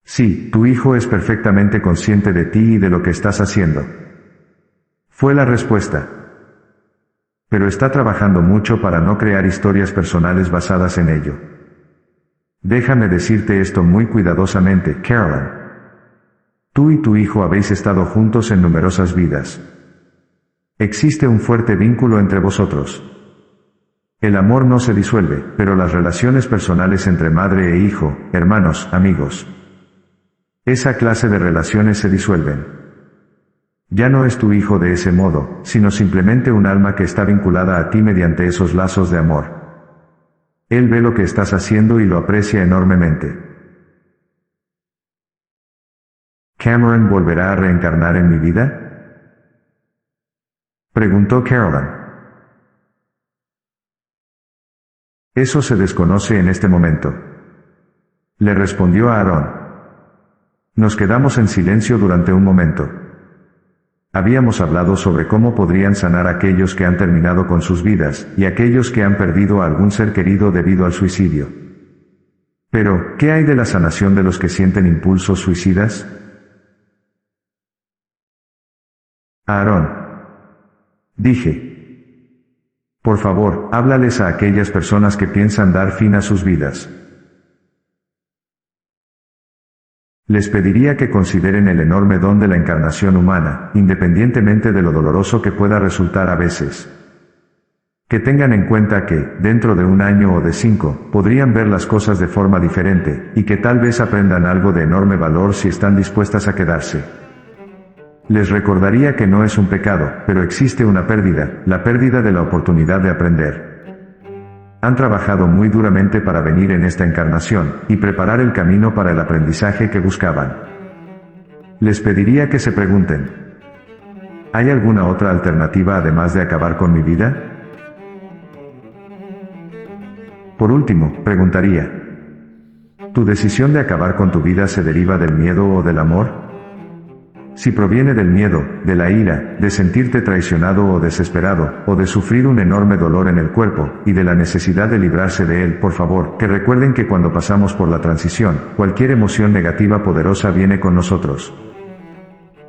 Sí, tu hijo es perfectamente consciente de ti y de lo que estás haciendo. Fue la respuesta. Pero está trabajando mucho para no crear historias personales basadas en ello. Déjame decirte esto muy cuidadosamente, Carolyn. Tú y tu hijo habéis estado juntos en numerosas vidas. Existe un fuerte vínculo entre vosotros. El amor no se disuelve, pero las relaciones personales entre madre e hijo, hermanos, amigos. Esa clase de relaciones se disuelven. Ya no es tu hijo de ese modo, sino simplemente un alma que está vinculada a ti mediante esos lazos de amor. Él ve lo que estás haciendo y lo aprecia enormemente. ¿Cameron volverá a reencarnar en mi vida? Preguntó Carolyn. Eso se desconoce en este momento. Le respondió Aaron. Nos quedamos en silencio durante un momento. Habíamos hablado sobre cómo podrían sanar aquellos que han terminado con sus vidas, y aquellos que han perdido a algún ser querido debido al suicidio. Pero, ¿qué hay de la sanación de los que sienten impulsos suicidas? Aaron. Dije. Por favor, háblales a aquellas personas que piensan dar fin a sus vidas. Les pediría que consideren el enorme don de la encarnación humana, independientemente de lo doloroso que pueda resultar a veces. Que tengan en cuenta que, dentro de un año o de 5, podrían ver las cosas de forma diferente, y que tal vez aprendan algo de enorme valor si están dispuestas a quedarse. Les recordaría que no es un pecado, pero existe una pérdida, la pérdida de la oportunidad de aprender. Han trabajado muy duramente para venir en esta encarnación, y preparar el camino para el aprendizaje que buscaban. Les pediría que se pregunten: ¿hay alguna otra alternativa además de acabar con mi vida? Por último, preguntaría: ¿tu decisión de acabar con tu vida se deriva del miedo o del amor? Si proviene del miedo, de la ira, de sentirte traicionado o desesperado, o de sufrir un enorme dolor en el cuerpo, y de la necesidad de librarse de él, por favor, que recuerden que cuando pasamos por la transición, cualquier emoción negativa poderosa viene con nosotros.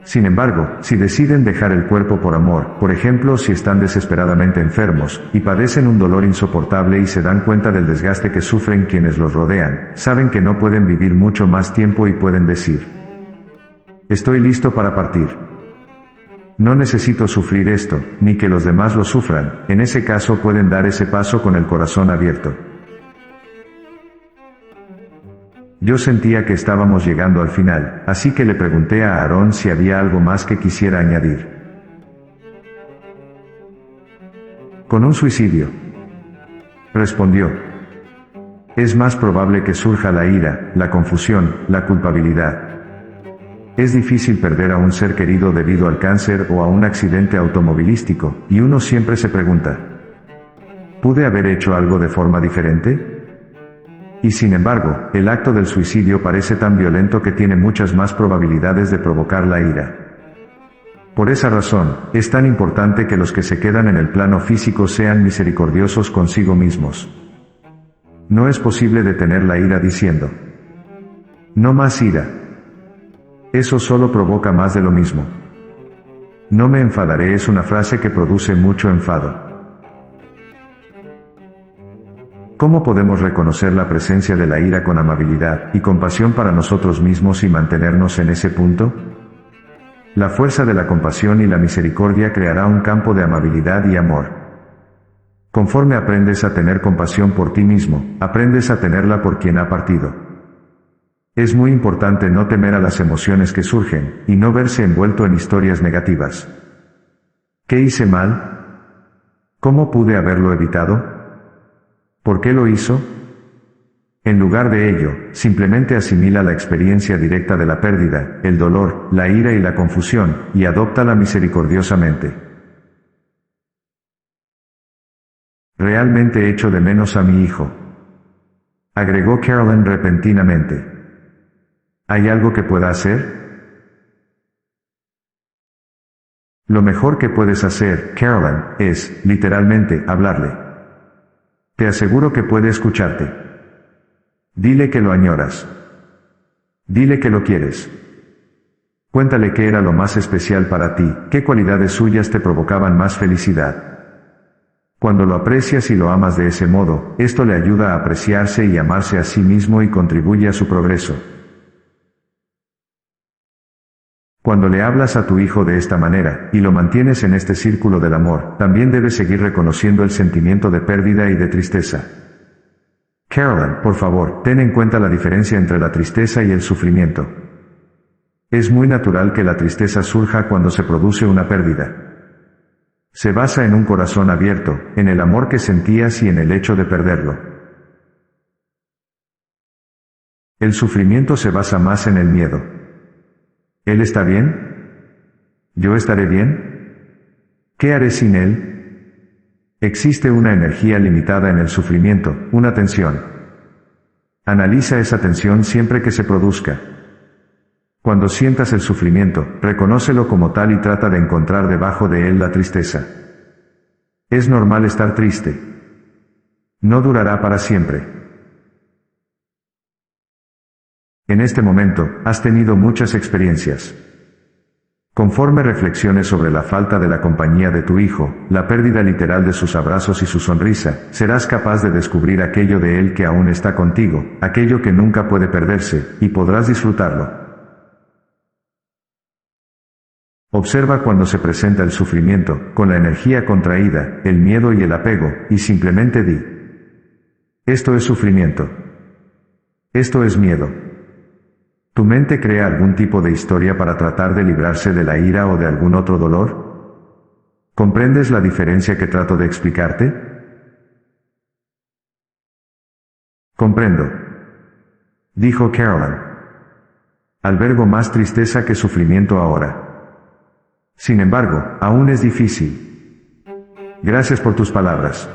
Sin embargo, si deciden dejar el cuerpo por amor, por ejemplo si están desesperadamente enfermos, y padecen un dolor insoportable y se dan cuenta del desgaste que sufren quienes los rodean, saben que no pueden vivir mucho más tiempo y pueden decir: estoy listo para partir. No necesito sufrir esto, ni que los demás lo sufran. En ese caso pueden dar ese paso con el corazón abierto. Yo sentía que estábamos llegando al final, así que le pregunté a Aarón si había algo más que quisiera añadir. Con un suicidio, respondió. Es más probable que surja la ira, la confusión, la culpabilidad. Es difícil perder a un ser querido debido al cáncer o a un accidente automovilístico, y uno siempre se pregunta: ¿pude haber hecho algo de forma diferente? Y sin embargo, el acto del suicidio parece tan violento que tiene muchas más probabilidades de provocar la ira. Por esa razón, es tan importante que los que se quedan en el plano físico sean misericordiosos consigo mismos. No es posible detener la ira diciendo: no más ira. Eso solo provoca más de lo mismo. No me enfadaré es una frase que produce mucho enfado. ¿Cómo podemos reconocer la presencia de la ira con amabilidad y compasión para nosotros mismos y mantenernos en ese punto? La fuerza de la compasión y la misericordia creará un campo de amabilidad y amor. Conforme aprendes a tener compasión por ti mismo, aprendes a tenerla por quien ha partido. Es muy importante no temer a las emociones que surgen, y no verse envuelto en historias negativas. ¿Qué hice mal? ¿Cómo pude haberlo evitado? ¿Por qué lo hizo? En lugar de ello, simplemente asimila la experiencia directa de la pérdida, el dolor, la ira y la confusión, y adóptala misericordiosamente. Realmente echo de menos a mi hijo, agregó Carolyn repentinamente. ¿Hay algo que pueda hacer? Lo mejor que puedes hacer, Carolyn, es, literalmente, hablarle. Te aseguro que puede escucharte. Dile que lo añoras. Dile que lo quieres. Cuéntale qué era lo más especial para ti, qué cualidades suyas te provocaban más felicidad. Cuando lo aprecias y lo amas de ese modo, esto le ayuda a apreciarse y amarse a sí mismo y contribuye a su progreso. Cuando le hablas a tu hijo de esta manera, y lo mantienes en este círculo del amor, también debes seguir reconociendo el sentimiento de pérdida y de tristeza. Carolyn, por favor, ten en cuenta la diferencia entre la tristeza y el sufrimiento. Es muy natural que la tristeza surja cuando se produce una pérdida. Se basa en un corazón abierto, en el amor que sentías y en el hecho de perderlo. El sufrimiento se basa más en el miedo. ¿Él está bien? ¿Yo estaré bien? ¿Qué haré sin él? Existe una energía limitada en el sufrimiento, una tensión. Analiza esa tensión siempre que se produzca. Cuando sientas el sufrimiento, reconócelo como tal y trata de encontrar debajo de él la tristeza. Es normal estar triste. No durará para siempre. En este momento, has tenido muchas experiencias. Conforme reflexiones sobre la falta de la compañía de tu hijo, la pérdida literal de sus abrazos y su sonrisa, serás capaz de descubrir aquello de él que aún está contigo, aquello que nunca puede perderse, y podrás disfrutarlo. Observa cuando se presenta el sufrimiento, con la energía contraída, el miedo y el apego, y simplemente di: esto es sufrimiento. Esto es miedo. ¿Tu mente crea algún tipo de historia para tratar de librarse de la ira o de algún otro dolor? ¿Comprendes la diferencia que trato de explicarte? Comprendo, dijo Carolyn. Albergo más tristeza que sufrimiento ahora. Sin embargo, aún es difícil. Gracias por tus palabras.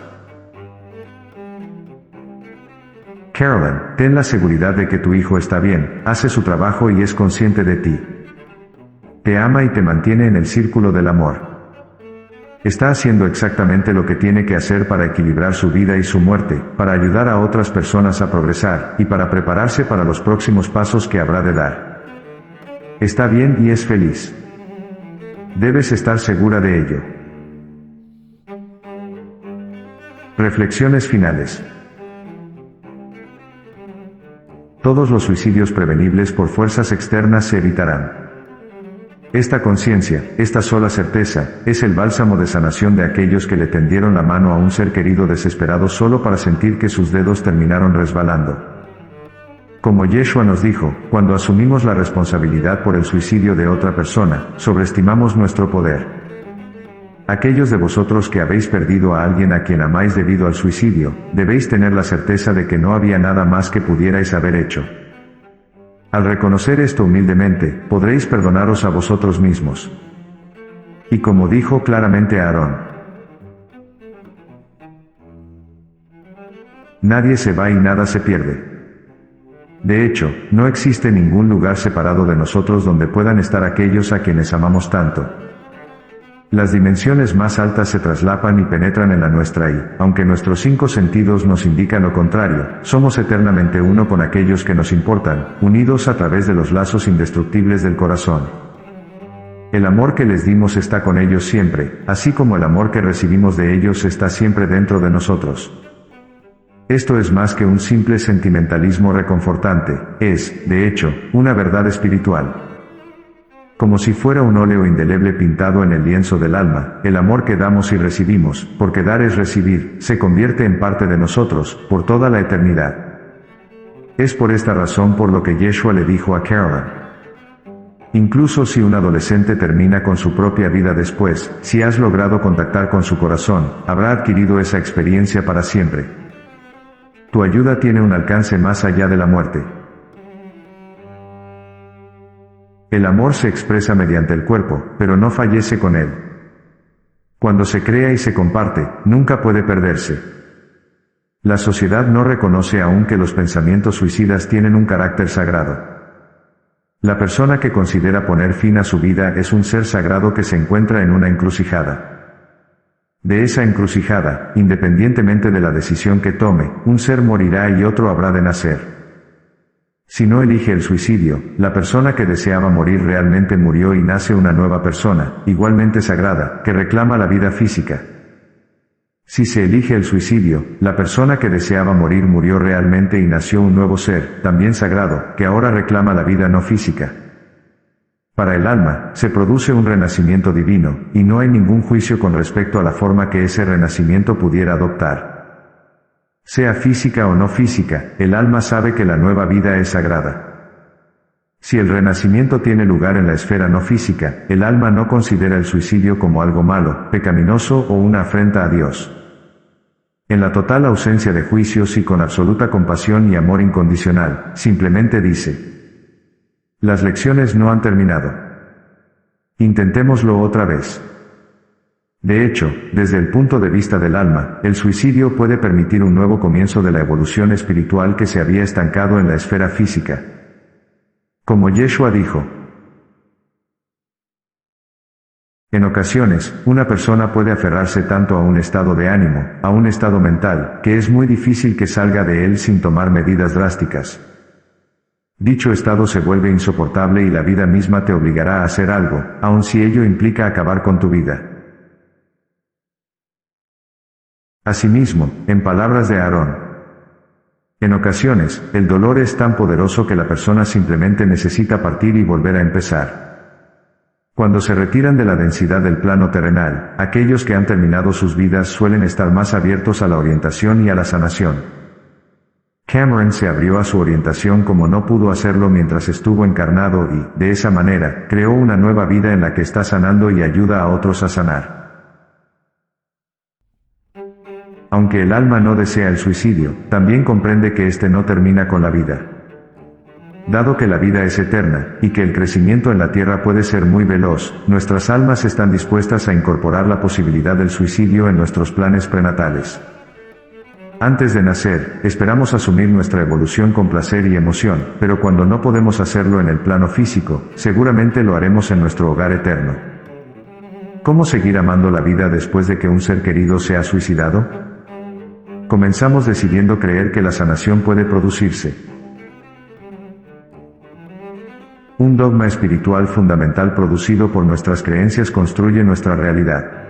Carolyn, ten la seguridad de que tu hijo está bien, hace su trabajo y es consciente de ti. Te ama y te mantiene en el círculo del amor. Está haciendo exactamente lo que tiene que hacer para equilibrar su vida y su muerte, para ayudar a otras personas a progresar, y para prepararse para los próximos pasos que habrá de dar. Está bien y es feliz. Debes estar segura de ello. Reflexiones finales. Todos los suicidios prevenibles por fuerzas externas se evitarán. Esta conciencia, esta sola certeza, es el bálsamo de sanación de aquellos que le tendieron la mano a un ser querido desesperado solo para sentir que sus dedos terminaron resbalando. Como Yeshua nos dijo, cuando asumimos la responsabilidad por el suicidio de otra persona, sobreestimamos nuestro poder. Aquellos de vosotros que habéis perdido a alguien a quien amáis debido al suicidio, debéis tener la certeza de que no había nada más que pudierais haber hecho. Al reconocer esto humildemente, podréis perdonaros a vosotros mismos. Y como dijo claramente Aarón, nadie se va y nada se pierde. De hecho, no existe ningún lugar separado de nosotros donde puedan estar aquellos a quienes amamos tanto. Las dimensiones más altas se traslapan y penetran en la nuestra y, aunque nuestros 5 sentidos nos indican lo contrario, somos eternamente uno con aquellos que nos importan, unidos a través de los lazos indestructibles del corazón. El amor que les dimos está con ellos siempre, así como el amor que recibimos de ellos está siempre dentro de nosotros. Esto es más que un simple sentimentalismo reconfortante, es, de hecho, una verdad espiritual. Como si fuera un óleo indeleble pintado en el lienzo del alma, el amor que damos y recibimos, porque dar es recibir, se convierte en parte de nosotros, por toda la eternidad. Es por esta razón por lo que Yeshua le dijo a Caroline: incluso si un adolescente termina con su propia vida después, si has logrado contactar con su corazón, habrá adquirido esa experiencia para siempre. Tu ayuda tiene un alcance más allá de la muerte. El amor se expresa mediante el cuerpo, pero no fallece con él. Cuando se crea y se comparte, nunca puede perderse. La sociedad no reconoce aún que los pensamientos suicidas tienen un carácter sagrado. La persona que considera poner fin a su vida es un ser sagrado que se encuentra en una encrucijada. De esa encrucijada, independientemente de la decisión que tome, un ser morirá y otro habrá de nacer. Si no elige el suicidio, la persona que deseaba morir realmente murió y nace una nueva persona, igualmente sagrada, que reclama la vida física. Si se elige el suicidio, la persona que deseaba morir murió realmente y nació un nuevo ser, también sagrado, que ahora reclama la vida no física. Para el alma, se produce un renacimiento divino, y no hay ningún juicio con respecto a la forma que ese renacimiento pudiera adoptar. Sea física o no física, el alma sabe que la nueva vida es sagrada. Si el renacimiento tiene lugar en la esfera no física, el alma no considera el suicidio como algo malo, pecaminoso o una afrenta a Dios. En la total ausencia de juicios y con absoluta compasión y amor incondicional, simplemente dice: las lecciones no han terminado. Intentémoslo otra vez. De hecho, desde el punto de vista del alma, el suicidio puede permitir un nuevo comienzo de la evolución espiritual que se había estancado en la esfera física. Como Yeshua dijo, en ocasiones, una persona puede aferrarse tanto a un estado de ánimo, a un estado mental, que es muy difícil que salga de él sin tomar medidas drásticas. Dicho estado se vuelve insoportable y la vida misma te obligará a hacer algo, aun si ello implica acabar con tu vida. Asimismo, en palabras de Aarón, en ocasiones, el dolor es tan poderoso que la persona simplemente necesita partir y volver a empezar. Cuando se retiran de la densidad del plano terrenal, aquellos que han terminado sus vidas suelen estar más abiertos a la orientación y a la sanación. Cameron se abrió a su orientación como no pudo hacerlo mientras estuvo encarnado y, de esa manera, creó una nueva vida en la que está sanando y ayuda a otros a sanar. Aunque el alma no desea el suicidio, también comprende que éste no termina con la vida. Dado que la vida es eterna, y que el crecimiento en la tierra puede ser muy veloz, nuestras almas están dispuestas a incorporar la posibilidad del suicidio en nuestros planes prenatales. Antes de nacer, esperamos asumir nuestra evolución con placer y emoción, pero cuando no podemos hacerlo en el plano físico, seguramente lo haremos en nuestro hogar eterno. ¿Cómo seguir amando la vida después de que un ser querido se ha suicidado? Comenzamos decidiendo creer que la sanación puede producirse. Un dogma espiritual fundamental producido por nuestras creencias construye nuestra realidad.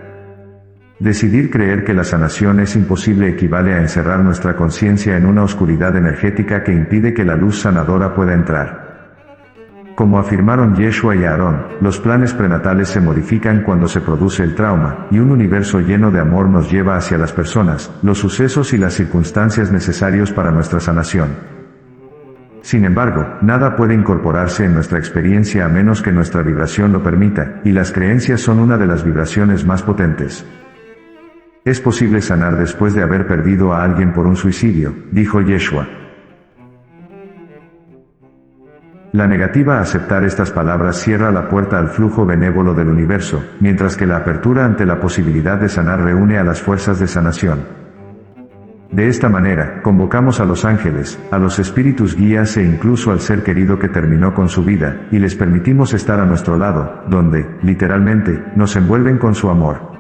Decidir creer que la sanación es imposible equivale a encerrar nuestra conciencia en una oscuridad energética que impide que la luz sanadora pueda entrar. Como afirmaron Yeshua y Aarón, los planes prenatales se modifican cuando se produce el trauma, y un universo lleno de amor nos lleva hacia las personas, los sucesos y las circunstancias necesarios para nuestra sanación. Sin embargo, nada puede incorporarse en nuestra experiencia a menos que nuestra vibración lo permita, y las creencias son una de las vibraciones más potentes. Es posible sanar después de haber perdido a alguien por un suicidio, dijo Yeshua. La negativa a aceptar estas palabras cierra la puerta al flujo benévolo del universo, mientras que la apertura ante la posibilidad de sanar reúne a las fuerzas de sanación. De esta manera, convocamos a los ángeles, a los espíritus guías e incluso al ser querido que terminó con su vida, y les permitimos estar a nuestro lado, donde, literalmente, nos envuelven con su amor.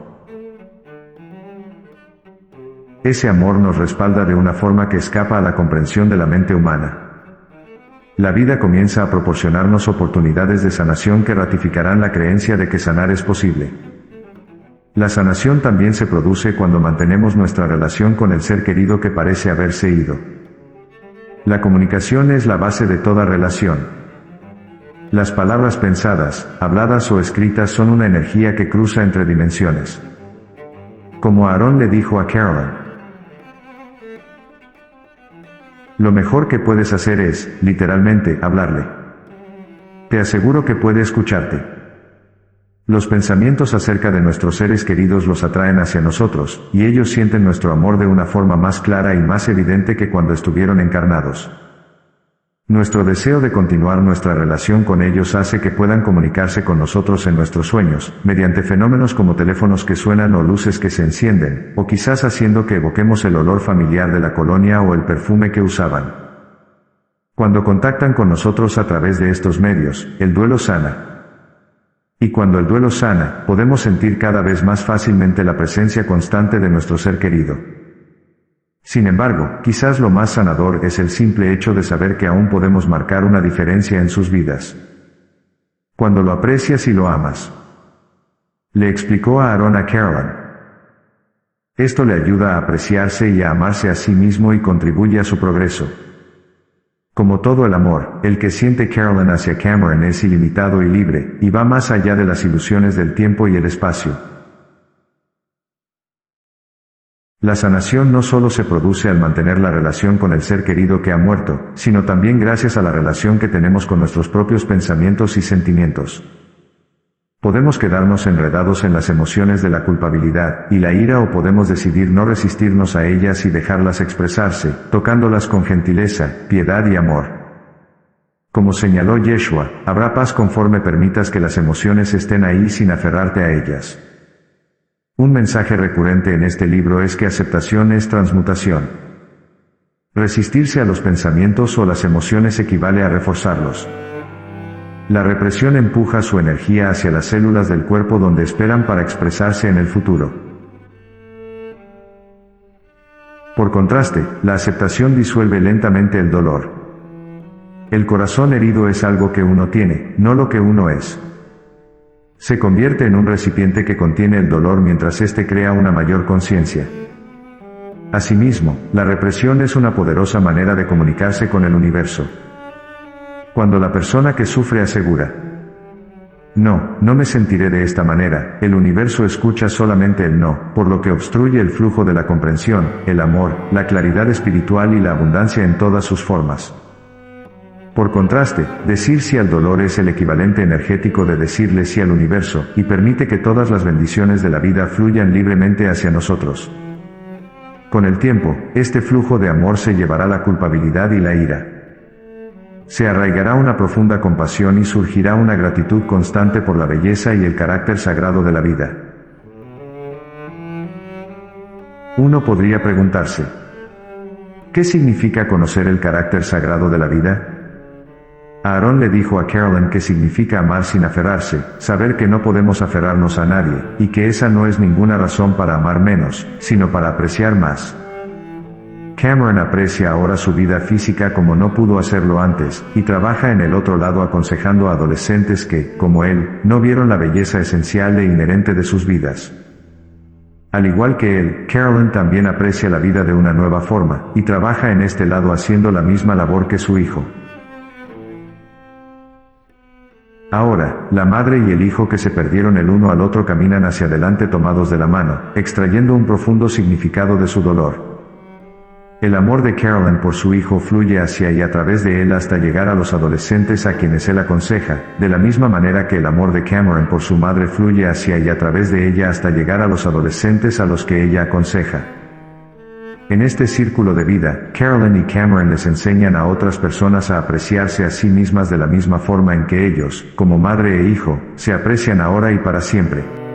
Ese amor nos respalda de una forma que escapa a la comprensión de la mente humana. La vida comienza a proporcionarnos oportunidades de sanación que ratificarán la creencia de que sanar es posible. La sanación también se produce cuando mantenemos nuestra relación con el ser querido que parece haberse ido. La comunicación es la base de toda relación. Las palabras pensadas, habladas o escritas son una energía que cruza entre dimensiones. Como Aarón le dijo a Carolyn, lo mejor que puedes hacer es, literalmente, hablarle. Te aseguro que puede escucharte. Los pensamientos acerca de nuestros seres queridos los atraen hacia nosotros, y ellos sienten nuestro amor de una forma más clara y más evidente que cuando estuvieron encarnados. Nuestro deseo de continuar nuestra relación con ellos hace que puedan comunicarse con nosotros en nuestros sueños, mediante fenómenos como teléfonos que suenan o luces que se encienden, o quizás haciendo que evoquemos el olor familiar de la colonia o el perfume que usaban. Cuando contactan con nosotros a través de estos medios, el duelo sana. Y cuando el duelo sana, podemos sentir cada vez más fácilmente la presencia constante de nuestro ser querido. Sin embargo, quizás lo más sanador es el simple hecho de saber que aún podemos marcar una diferencia en sus vidas. Cuando lo aprecias y lo amas. Le explicó a Aarón a Carolyn. Esto le ayuda a apreciarse y a amarse a sí mismo y contribuye a su progreso. Como todo el amor, el que siente Carolyn hacia Cameron es ilimitado y libre, y va más allá de las ilusiones del tiempo y el espacio. La sanación no solo se produce al mantener la relación con el ser querido que ha muerto, sino también gracias a la relación que tenemos con nuestros propios pensamientos y sentimientos. Podemos quedarnos enredados en las emociones de la culpabilidad y la ira o podemos decidir no resistirnos a ellas y dejarlas expresarse, tocándolas con gentileza, piedad y amor. Como señaló Yeshua, habrá paz conforme permitas que las emociones estén ahí sin aferrarte a ellas. Un mensaje recurrente en este libro es que aceptación es transmutación. Resistirse a los pensamientos o las emociones equivale a reforzarlos. La represión empuja su energía hacia las células del cuerpo donde esperan para expresarse en el futuro. Por contraste, la aceptación disuelve lentamente el dolor. El corazón herido es algo que uno tiene, no lo que uno es. Se convierte en un recipiente que contiene el dolor mientras éste crea una mayor conciencia. Asimismo, la represión es una poderosa manera de comunicarse con el universo. Cuando la persona que sufre asegura, no me sentiré de esta manera, el universo escucha solamente el no, por lo que obstruye el flujo de la comprensión, el amor, la claridad espiritual y la abundancia en todas sus formas. Por contraste, decir sí al dolor es el equivalente energético de decirle sí al universo, y permite que todas las bendiciones de la vida fluyan libremente hacia nosotros. Con el tiempo, este flujo de amor se llevará la culpabilidad y la ira. Se arraigará una profunda compasión y surgirá una gratitud constante por la belleza y el carácter sagrado de la vida. Uno podría preguntarse, ¿Qué significa conocer el carácter sagrado de la vida? Aaron le dijo a Carolyn que significa amar sin aferrarse, saber que no podemos aferrarnos a nadie, y que esa no es ninguna razón para amar menos, sino para apreciar más. Cameron aprecia ahora su vida física como no pudo hacerlo antes, y trabaja en el otro lado aconsejando a adolescentes que, como él, no vieron la belleza esencial e inherente de sus vidas. Al igual que él, Carolyn también aprecia la vida de una nueva forma, y trabaja en este lado haciendo la misma labor que su hijo. Ahora, la madre y el hijo que se perdieron el uno al otro caminan hacia adelante tomados de la mano, extrayendo un profundo significado de su dolor. El amor de Carolyn por su hijo fluye hacia y a través de él hasta llegar a los adolescentes a quienes él aconseja, de la misma manera que el amor de Cameron por su madre fluye hacia y a través de ella hasta llegar a los adolescentes a los que ella aconseja. En este círculo de vida, Carolyn y Cameron les enseñan a otras personas a apreciarse a sí mismas de la misma forma en que ellos, como madre e hijo, se aprecian ahora y para siempre.